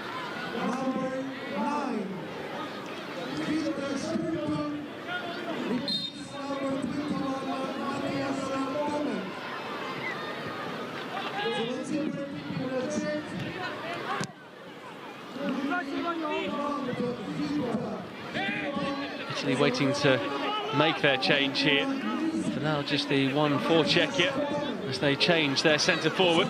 Italy waiting to make their change here. For now, just the one for Czechia as they change their centre forward.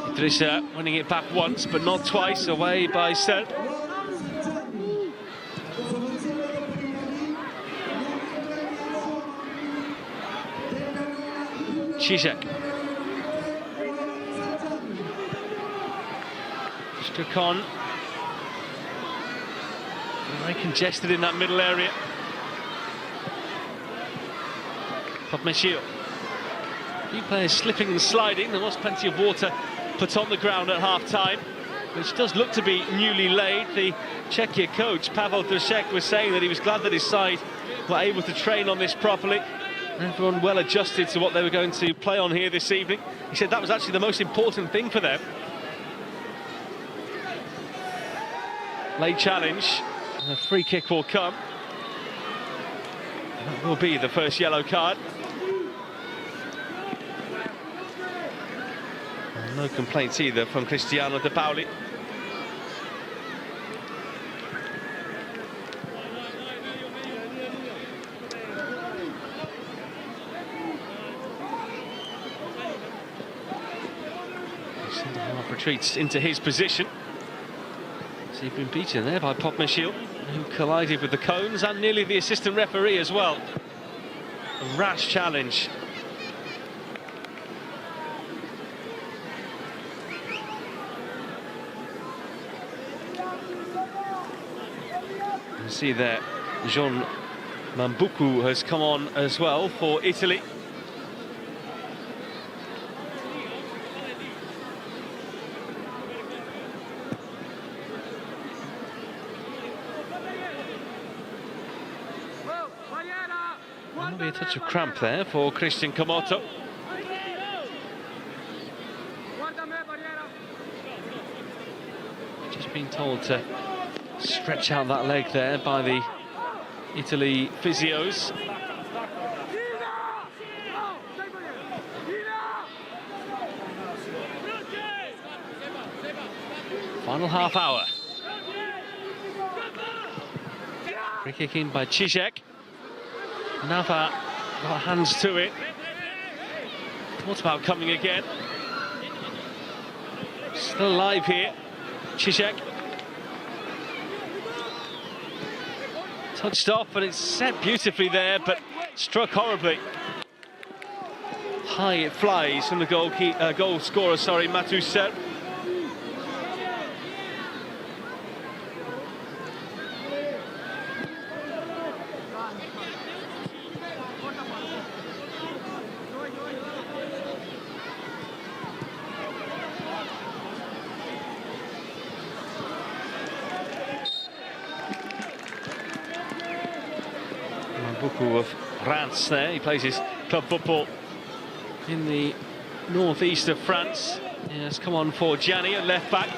Idrissa winning it back once, but not twice, away by Serb. Zizek. Škrkon. Very congested in that middle area. Podmeshiel. A few players slipping and sliding. There was plenty of water put on the ground at half-time, which does look to be newly laid. The Czechia coach, Pavel Dršek, was saying that he was glad that his side were able to train on this properly. Everyone well adjusted to what they were going to play on here this evening. He said that was actually the most important thing for them. Late challenge, and a free kick will come. That will be the first yellow card. And no complaints either from Cristiano De Pauli. Centre-half retreats into his position. So he's been beaten there by Podmeshiel, who collided with the cones and nearly the assistant referee as well. A rash challenge. You see there, Jean Mambuku has come on as well for Italy. Maybe a touch of cramp there for Christian Komoto. Just been told to stretch out that leg there by the Italy physios. Final half hour. Free kick in by Zizek. Nava got hands to it. Thought about coming again. Still alive here. Zizek. Touched off, and it's set beautifully there, but struck horribly. high it flies from the goal scorer, Matu Serb. Buku of Reims there. He plays his club football in the northeast of France. He has come on for Gianni at left back.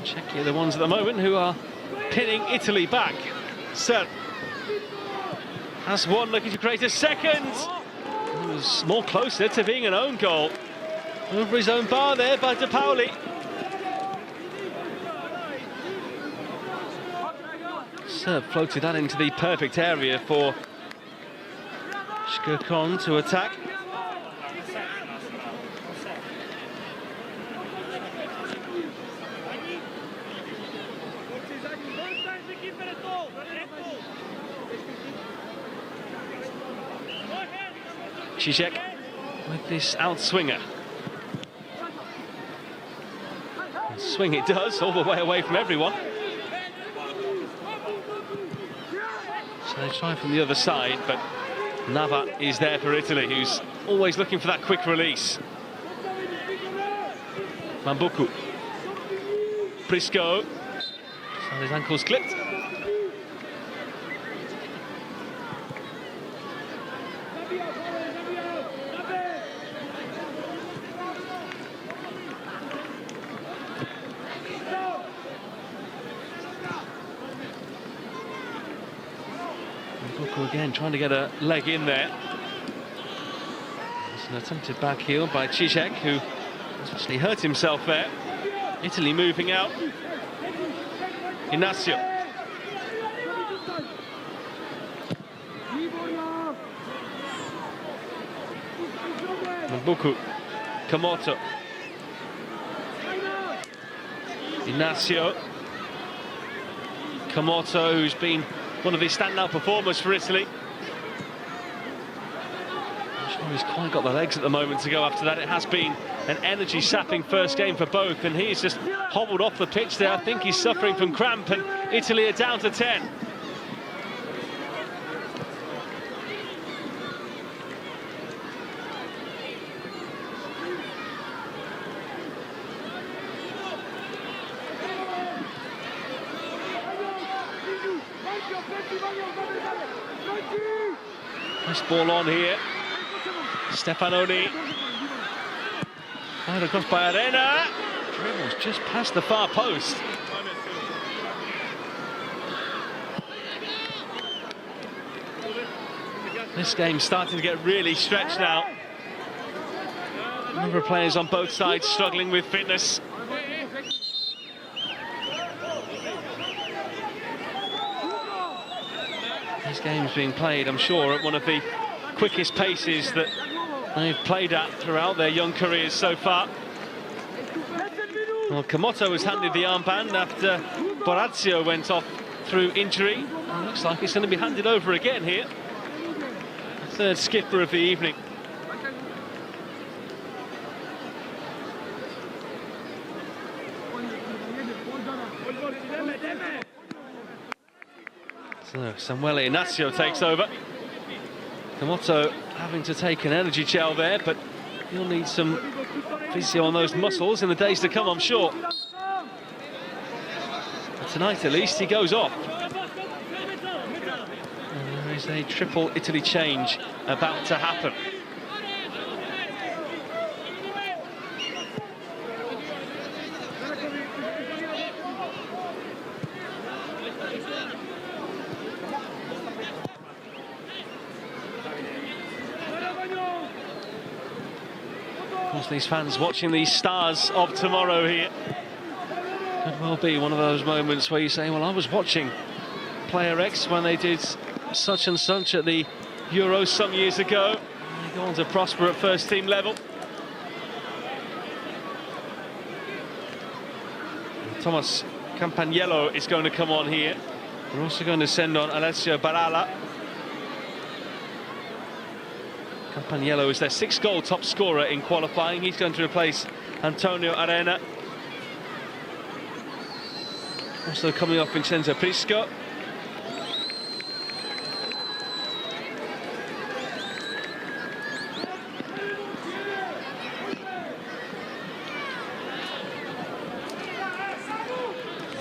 Czechia are the ones at the moment who are pinning Italy back. So, has one looking to create a second. It was more closer to being an own goal. Over his own bar there by De Pauli. Serb floated that into the perfect area for Shkirkon to attack. Zizek with this outswinger. Swing it does, all the way away from everyone. So they try from the other side, but Nava is there for Italy, who's always looking for that quick release. Mambuku. Prisco. So his ankle's clipped. Again, trying to get a leg in there. It's an attempted back heel by Zizek, who has actually hurt himself there. Italy moving out. Inacio. Mambuku. Kamoto. Inacio. Kamoto, who's been one of the standout performers for Italy. I'm sure he's quite got the legs at the moment to go after that. It has been an energy-sapping first game for both, and he's just hobbled off the pitch there. I think he's suffering from cramp, and Italy are down to 10. Nice ball on here. Stefanoni. Fired across by Arena. Dribbles just past the far post. This game's starting to get really stretched now. A number of players on both sides struggling with fitness. This game's being played, I'm sure, at one of the quickest paces that they've played at throughout their young careers so far. Well, Kamoto was handed the armband after Borazio went off through injury. And looks like it's going to be handed over again here. The third skipper of the evening. So Samuele Inacio takes over. Kamoto having to take an energy gel there, but he'll need some physio on those muscles in the days to come, I'm sure. But tonight, at least, he goes off. And there is a triple Italy change about to happen. As these fans watching these stars of tomorrow here. Could well be one of those moments where you say, well, I was watching Player X when they did such and such at the Euros some years ago. They go on to prosper at first team level. Thomas Campagnello is going to come on here. We're also going to send on Alessio Baralla. Campagnello is their 6-goal top scorer in qualifying. He's going to replace Antonio Arena. Also coming off Vincenzo Prisco.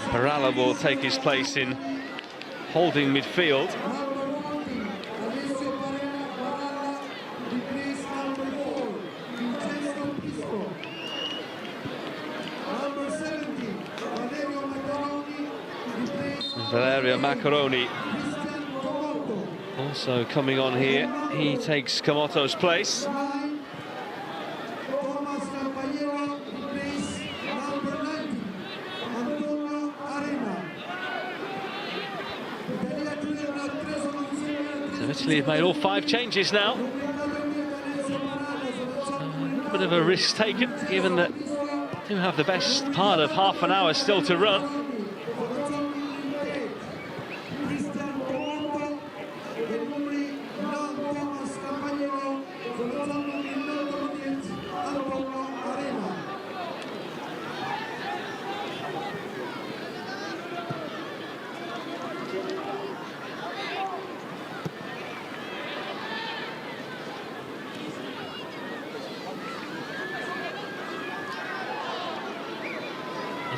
Baralla will take his place in holding midfield. Valerio Maccaroni also coming on here. He takes Camotto's place. So Italy have made all 5 changes now. A bit of a risk taken, given that they do have the best part of half an hour still to run.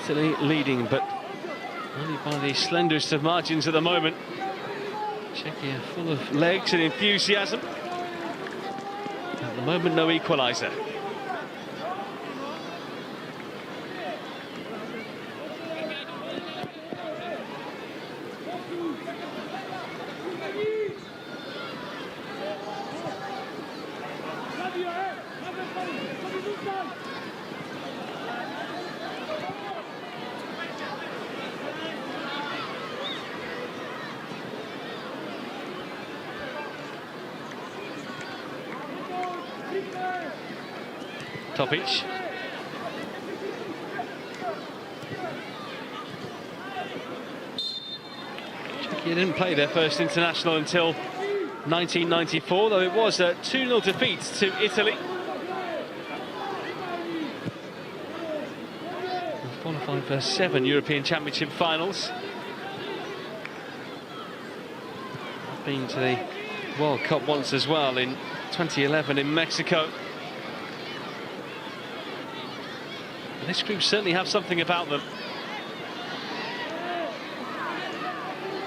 Italy leading, but only by the slenderest of margins at the moment. Czechia full of legs and enthusiasm. At the moment, no equaliser. Topic. Czechia didn't play their first international until 1994, though it was a 2-0 defeat to Italy. We've qualified for 7 European Championship finals. I've been to the World Cup once as well in 2011 in Mexico. This group certainly have something about them.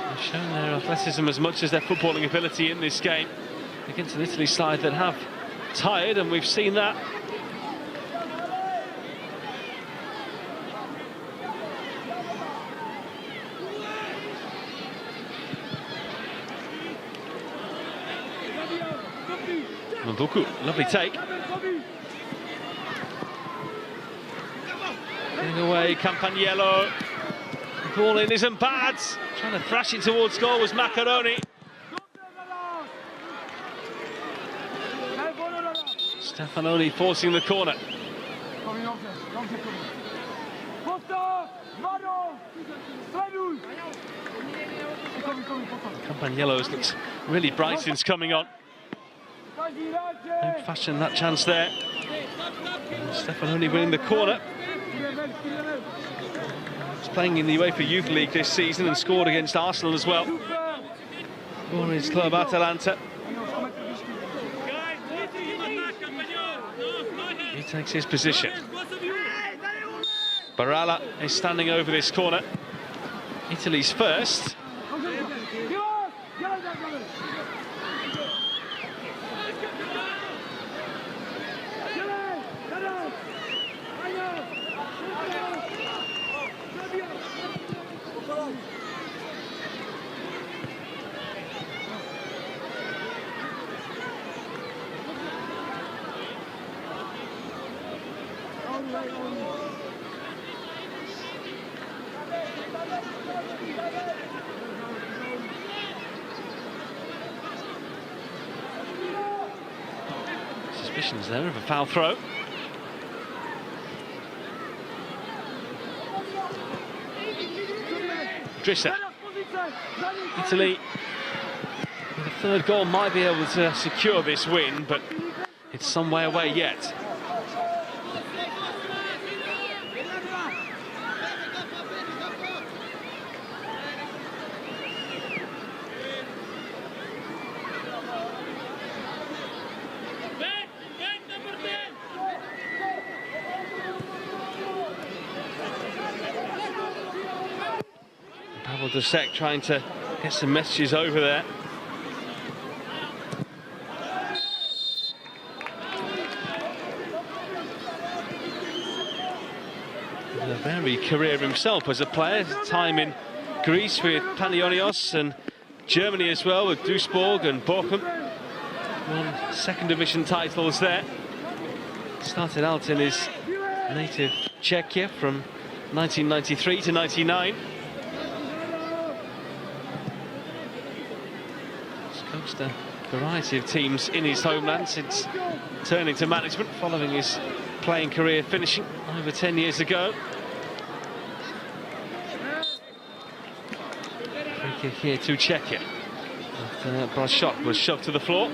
They've shown their athleticism as much as their footballing ability in this game against an Italy side that have tired, and we've seen that. Manduku, lovely take. Getting away, Campagnello. The ball in isn't bad. Trying to thrash it towards goal was Maccaroni. Stefanoni forcing the corner. Campagnello looks really bright since coming on. Don't fashion that chance there. And Stefanoni winning the corner. He's playing in the UEFA Youth League this season and scored against Arsenal as well for his club Atalanta. He takes his position. Baralla is standing over this corner. Italy's first. Suspicions there of a foul throw. Drissa. Italy, with the third goal, might be able to secure this win, but it's some way away yet. Dusek trying to get some messages over there. A very career himself as a player, time in Greece with Panionios and Germany as well with Duisburg and Bochum. Won second division titles there. Started out in his native Czechia from 1993 to 99. Coached a variety of teams in his homeland since turning to management following his playing career finishing over 10 years ago. Free kick here to Czechia. Brashot was shoved to the floor.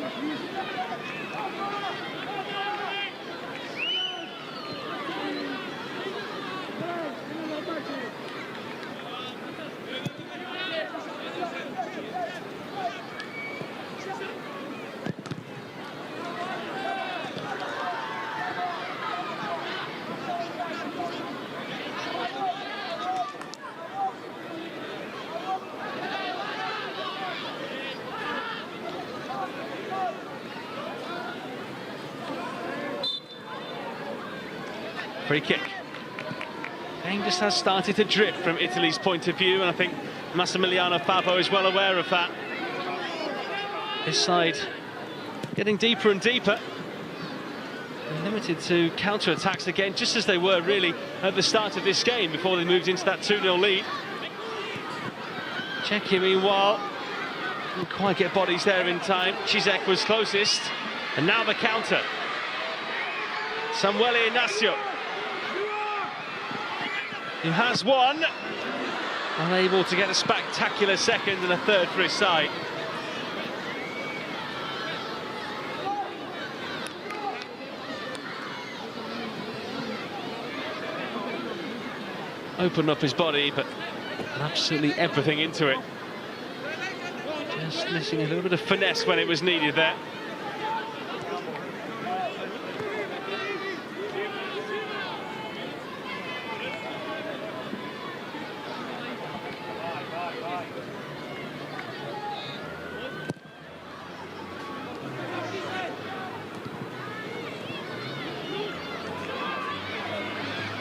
Free kick. Game just has started to drip from Italy's point of view, and I think Massimiliano Favo is well aware of that. This side getting deeper and deeper. They're limited to counter-attacks again, just as they were really at the start of this game before they moved into that 2-0 lead. Czechia, meanwhile, didn't quite get bodies there in time. Cizek was closest, and now the counter. Samuele Inacio, who has won, unable to get a spectacular second and a third for his side. Opened up his body, but absolutely everything into it. Just missing a little bit of finesse when it was needed there.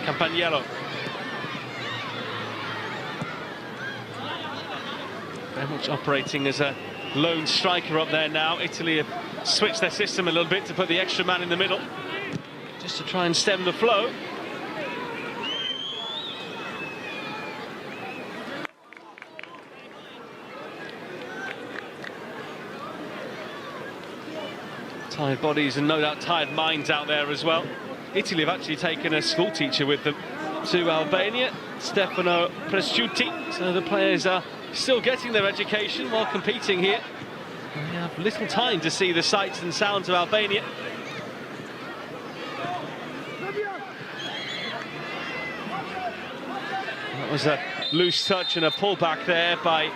Campagnello. Very much operating as a lone striker up there now. Italy have switched their system a little bit to put the extra man in the middle, just to try and stem the flow. Tired bodies and no doubt tired minds out there as well. Italy have actually taken a school teacher with them to Albania, Stefano Presciuti, so the players are still getting their education while competing here. And we have little time to see the sights and sounds of Albania. That was a loose touch and a pullback there by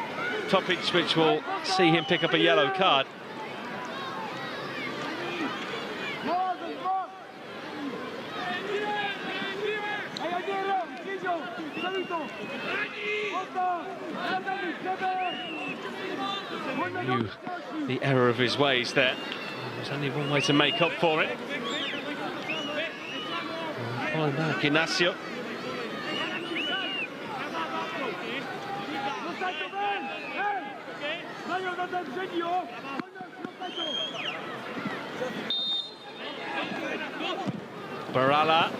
Topic, which will see him pick up a yellow card. Knew the error of his ways there. There's only one way to make up for it. Pulling back, Inacio. Barala.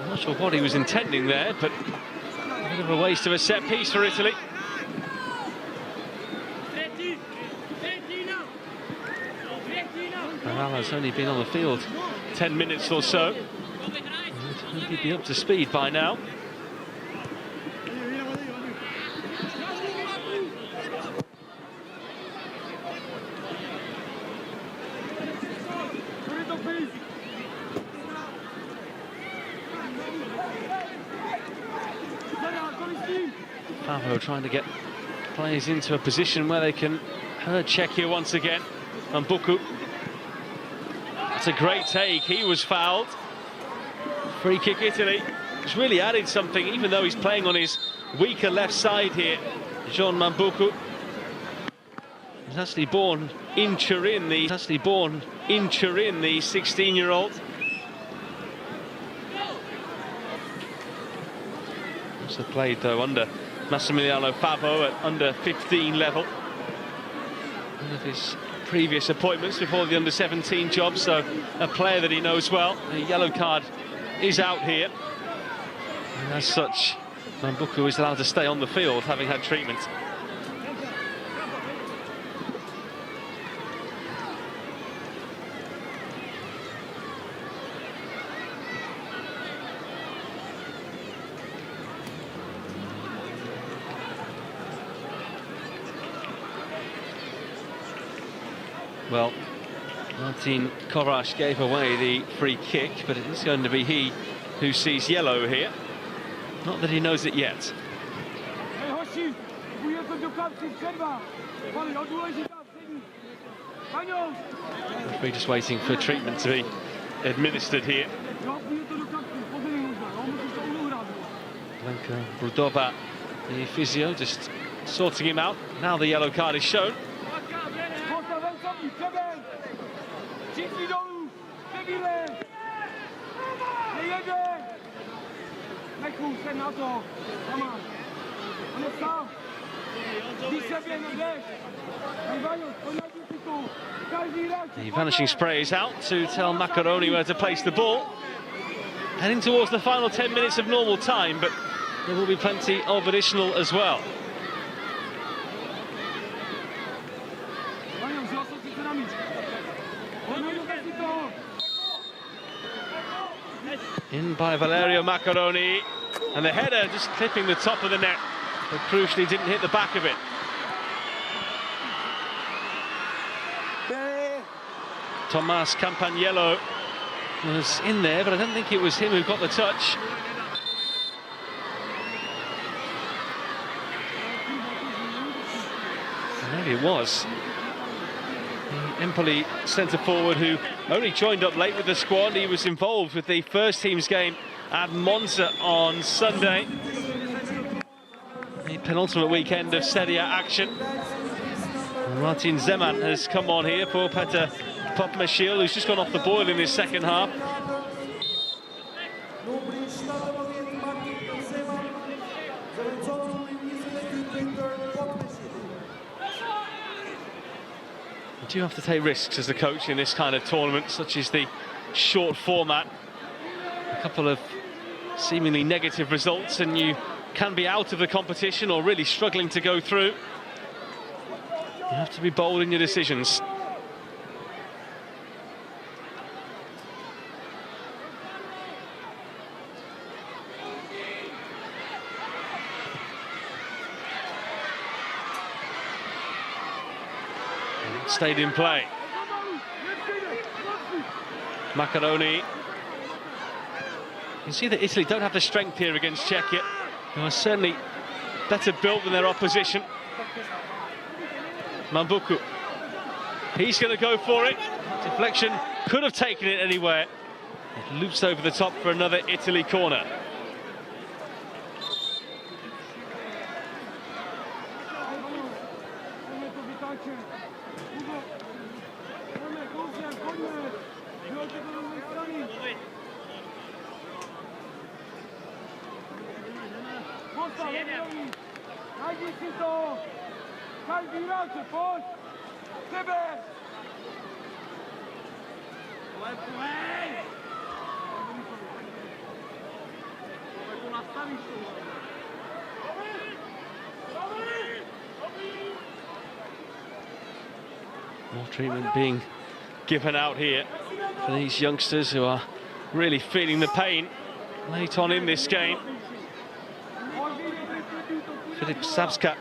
Not sure what he was intending there, but a bit of a waste of a set piece for Italy. Barala's only been on the field 10 minutes or so. He'd be up to speed by now. Pavo trying to get players into a position where they can hurt Czechia once again. Mambuku. That's a great take. He was fouled. Free kick Italy. He's really added something, even though he's playing on his weaker left side here. Jean Mambuku. He's actually born in Turin, the 16-year-old. Also played though under Massimiliano Favo at under 15 level. One of his previous appointments before the under 17 job, so a player that he knows well. The yellow card is out here, and as such Mambuku is allowed to stay on the field having had treatment. Well, Martin Kovac gave away the free kick, but it is going to be he who sees yellow here. Not that he knows it yet. Referee just waiting for treatment to be administered here. Lenka Brudova, the physio, just sorting him out. Now the yellow card is shown. The vanishing spray is out to tell Macaroni where to place the ball. Heading towards the final 10 minutes of normal time, but there will be plenty of additional as well. In by Valerio Macaroni, and the header just clipping the top of the net, but crucially didn't hit the back of it. Tomas Campagnello was in there, but I don't think it was him who got the touch. Maybe it was the Empoli centre-forward who only joined up late with the squad. He was involved with the first team's game at Monza on Sunday. The penultimate weekend of Serie A action. Martin Zeman has come on here for Petr Popmeshil, who's just gone off the boil in his second half. You do have to take risks as a coach in this kind of tournament, such as the short format. A couple of seemingly negative results and you can be out of the competition or really struggling to go through. You have to be bold in your decisions. Stayed in play. Macaroni. You can see that Italy don't have the strength here against Czechia, who are certainly better built than their opposition. Mambuku. He's going to go for it. Deflection could have taken it anywhere. It loops over the top for another Italy corner. More treatment being given out here for these youngsters who are really feeling the pain late on in this game. Filip Sabska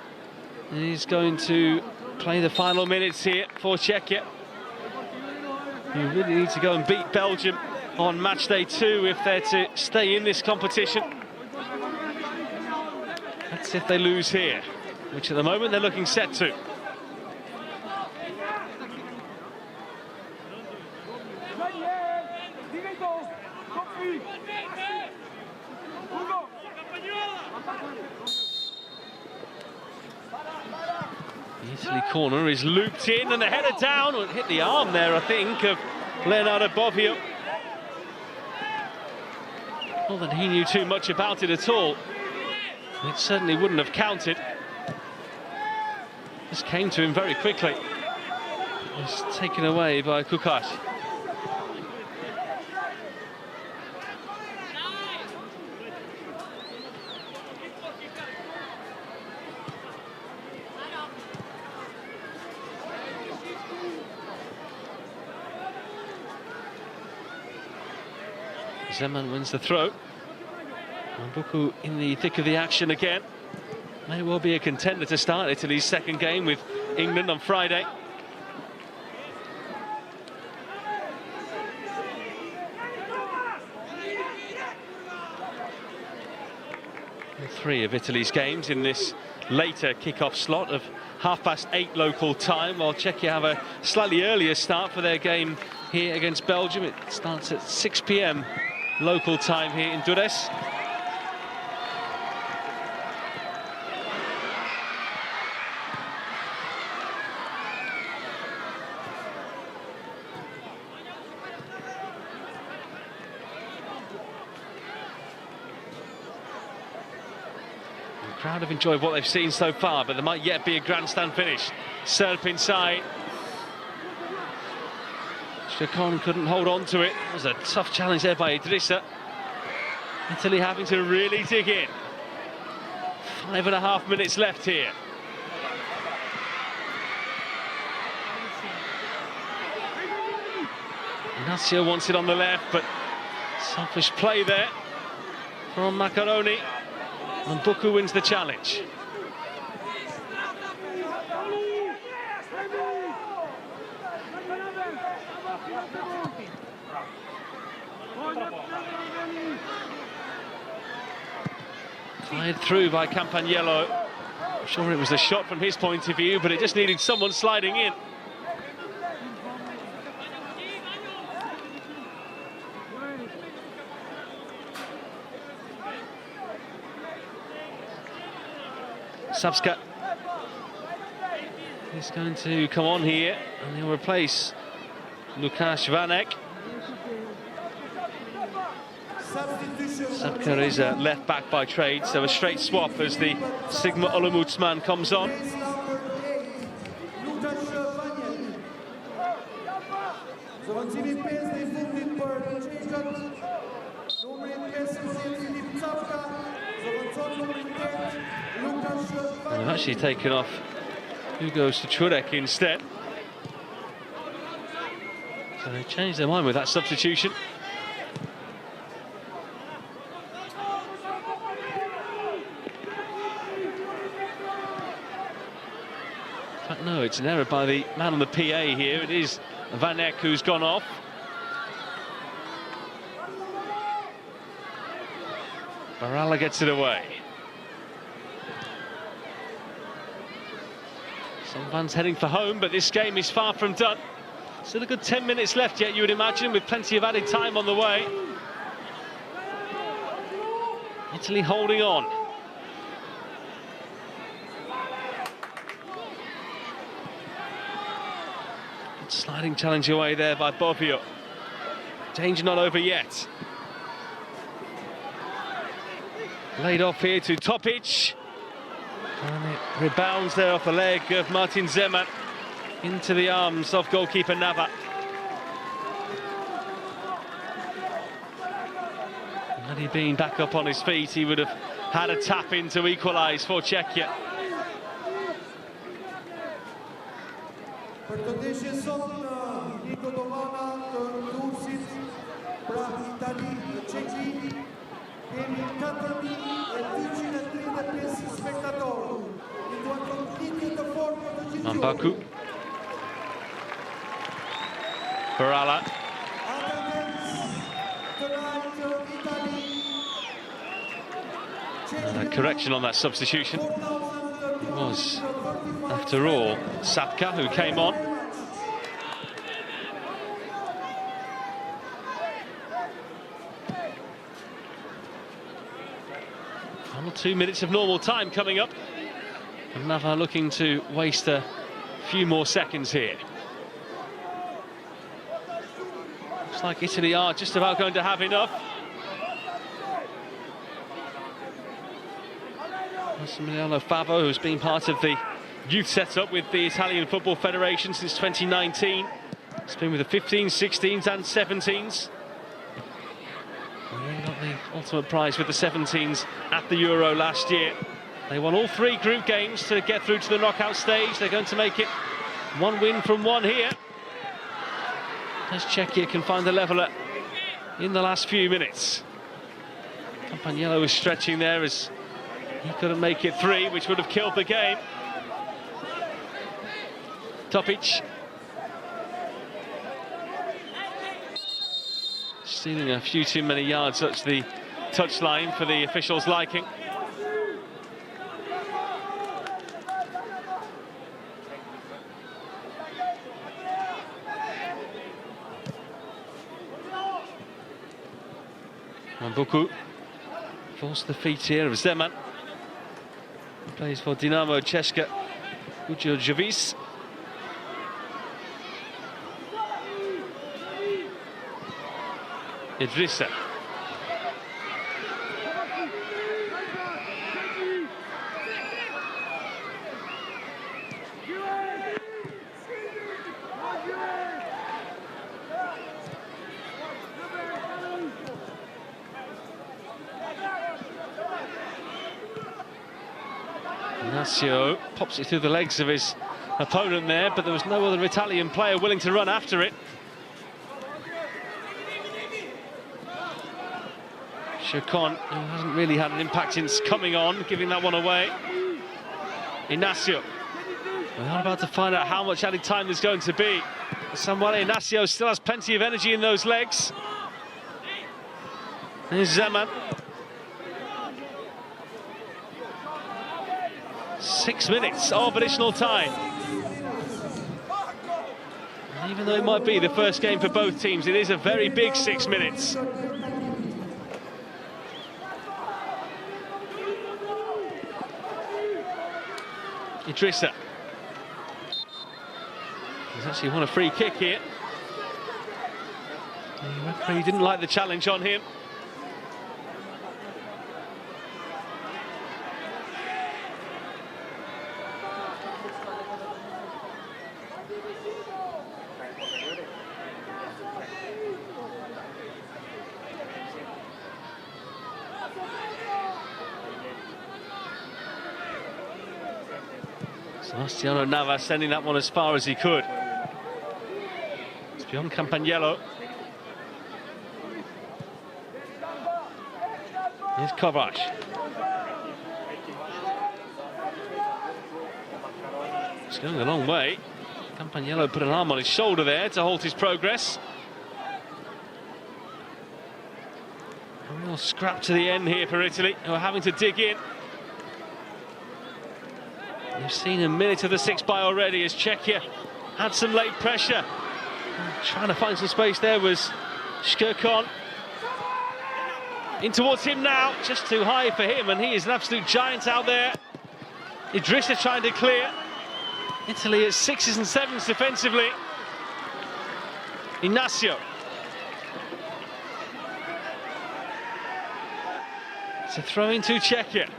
is going to play the final minutes here for Czechia. You really need to go and beat Belgium on match day 2 if they're to stay in this competition. That's if they lose here, which at the moment they're looking set to. The Italy corner is looped in and the header down. It hit the arm there, I think, of Leonardo Bobbio. Not that he knew too much about it at all. It certainly wouldn't have counted. This came to him very quickly. It was taken away by Kukash. Zeman wins the throw. Mambuku in the thick of the action again. May well be a contender to start Italy's second game with England on Friday. And 3 of Italy's games in this later kick-off slot of 8:30 local time, while Czechia have a slightly earlier start for their game here against Belgium. It starts at 6 p.m. local time here in Durres. The crowd have enjoyed what they've seen so far, but there might yet be a grandstand finish. Serp inside. Chacon couldn't hold on to it. It was a tough challenge there by Idrissa. Italy having to really dig in. 5.5 minutes left here. Ignacio wants it on the left, but selfish play there from Macaroni. And Buku wins the challenge. Fired through by Campagnello. I'm sure it was a shot from his point of view, but it just needed someone sliding in. Sabska is going to come on here, and he'll replace Lukáš Vanek. Sabka is a left back by trade, so a straight swap as the Sigma Olomouc comes on. And they've actually taken off Hugo Stachurek instead. So they changed their mind with that substitution. In fact, no, it's an error by the man on the PA here. It is Vanek who's gone off. Baralla gets it away. Some fans heading for home, but this game is far from done. Still a good 10 minutes left yet, you would imagine, with plenty of added time on the way. Italy holding on. Good sliding challenge away there by Bobbio. Danger not over yet. Laid off here to Topic. And it rebounds there off the leg of Martin Zeman into the arms of goalkeeper Nava. Had he been back up on his feet, he would have had a tap in to equalise for Czechia. Mambaku. Barala. A correction on that substitution. It was, after all, Sapka who came on. Final 2 minutes of normal time coming up. And Nava looking to waste a few more seconds here. Looks like Italy are just about going to have enough. Massimiliano Favo, who's been part of the youth setup with the Italian Football Federation since 2019. He's been with the 15s, 16s and 17s. And they got the ultimate prize with the 17s at the Euro last year. They won all 3 group games to get through to the knockout stage. They're going to make it 1 win from 1 here, as Czechia can find the leveller in the last few minutes. Campagnello was stretching there as he couldn't make it 3, which would have killed the game. Topic stealing a few too many yards at the touchline for the officials' liking. Mambaku forced the feet here of Zeman. Plays for Dinamo Czechia U17. Idrissa. Ignacio pops it through the legs of his opponent there, but there was no other Italian player willing to run after it. Chacon, who hasn't really had an impact since coming on, giving that one away. Ignacio. We're not about to find out how much added time there's going to be. Samuel Ignacio still has plenty of energy in those legs. Here's Zeman. 6 minutes of additional time. And even though it might be the first game for both teams, it is a very big 6 minutes. Idrissa. He's actually won a free kick here. The referee didn't like the challenge on him. Sebastiano Navas sending that one as far as he could. It's beyond Campagnello. Here's Kovac. It's going a long way. Campagnello put an arm on his shoulder there to halt his progress. A real scrap to the end here for Italy, who are having to dig in. We've seen a minute of the 6-by already as Czechia had some late pressure. Trying to find some space there was Shkurkon. In towards him now, just too high for him, and he is an absolute giant out there. Idrissa trying to clear. Italy at 6s and 7s defensively. Ignacio. It's a throw into Czechia.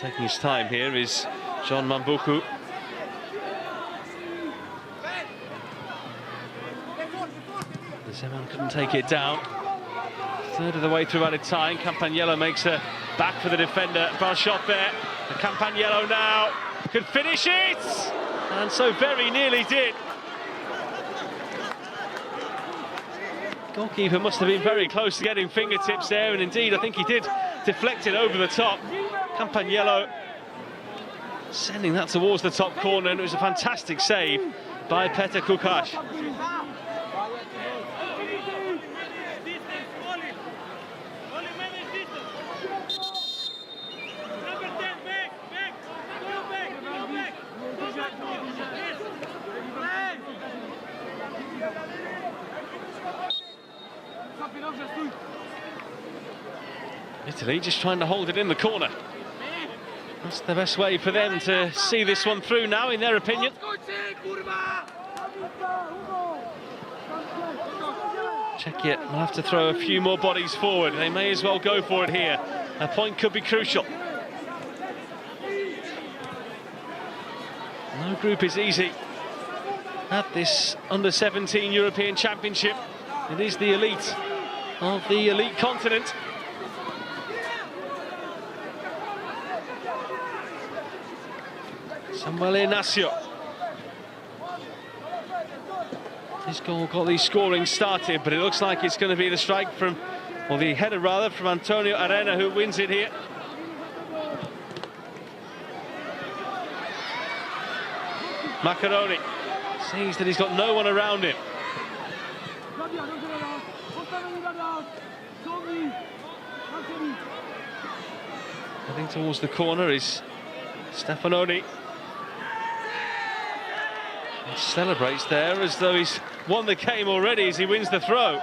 Taking his time here is John Mambuku. The Zeman couldn't take it down. Third of the way through added time. Campagnello makes a back for the defender. Ball shot there. The Campagnello now could finish it, and so very nearly did. Goalkeeper must have been very close to getting fingertips there, and indeed I think he did deflect it over the top. Campagnello sending that towards the top corner, and it was a fantastic save by Petr Kukash. Italy just trying to hold it in the corner. That's the best way for them to see this one through now, in their opinion. Czechia will have to throw a few more bodies forward. They may as well go for it here. A point could be crucial. No group is easy at this under-17 European Championship. It is the elite of the elite continent. Samuel Ignacio. His goal got the scoring started, but it looks like it's going to be the strike from, or the header rather, from Antonio Arena, who wins it here. Macaroni sees that he's got no one around him. Heading towards the corner is Stefanoni. He celebrates there as though he's won the game already as he wins the throw.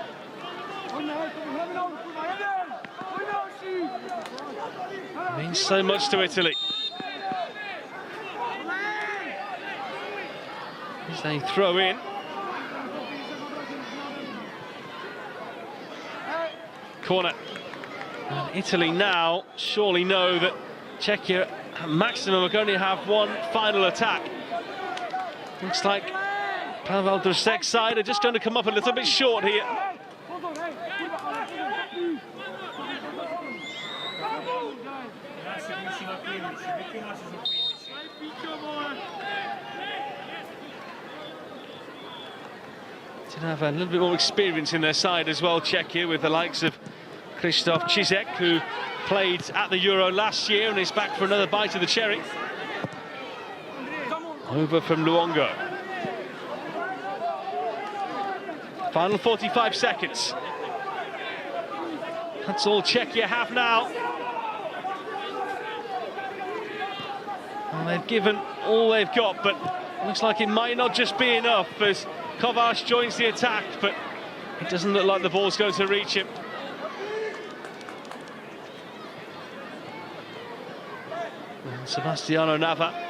It means so much to Italy. As they throw in. Corner. And Italy now surely know that Czechia at maximum are going to have one final attack. Looks like Pavel Drsek's side are just going to come up a little bit short here. To have a little bit more experience in their side as well, Czechia, with the likes of Krzysztof Cizek, who played at the Euro last year and is back for another bite of the cherry. Over from Luongo. Final 45 seconds. That's all Czechia have now. Well, they've given all they've got, but looks like it might not just be enough as Kovac joins the attack, but it doesn't look like the ball's going to reach him. And Sebastiano Nava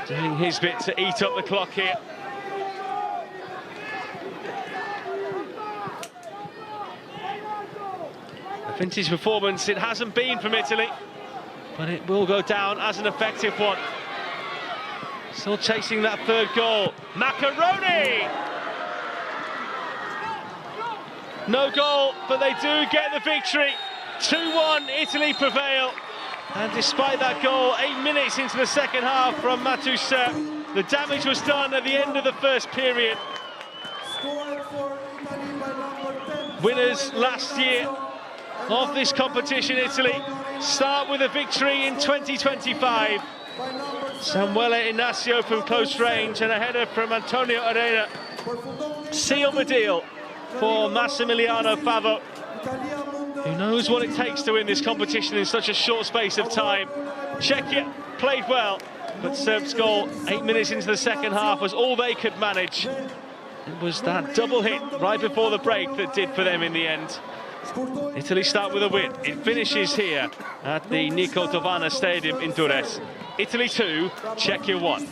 doing his bit to eat up the clock here. A vintage performance it hasn't been from Italy, but it will go down as an effective one. Still chasing that third goal. Macaroni! No goal, but they do get the victory. 2-1, Italy prevail. And despite that goal, 8 minutes into the second half from Matusa, the damage was done at the end of the first period. Winners last year of this competition, Italy, start with a victory in 2025. Samuel Ignacio from close range and a header from Antonio Arena sealed the deal for Massimiliano Favo, who knows what it takes to win this competition in such a short space of time. Czechia played well, but Serb's goal 8 minutes into the second half was all they could manage. It was that double hit right before the break that did for them in the end. Italy start with a win. It finishes here at the Niko Tovana Stadium in Durrës. Italy 2, Czechia 1.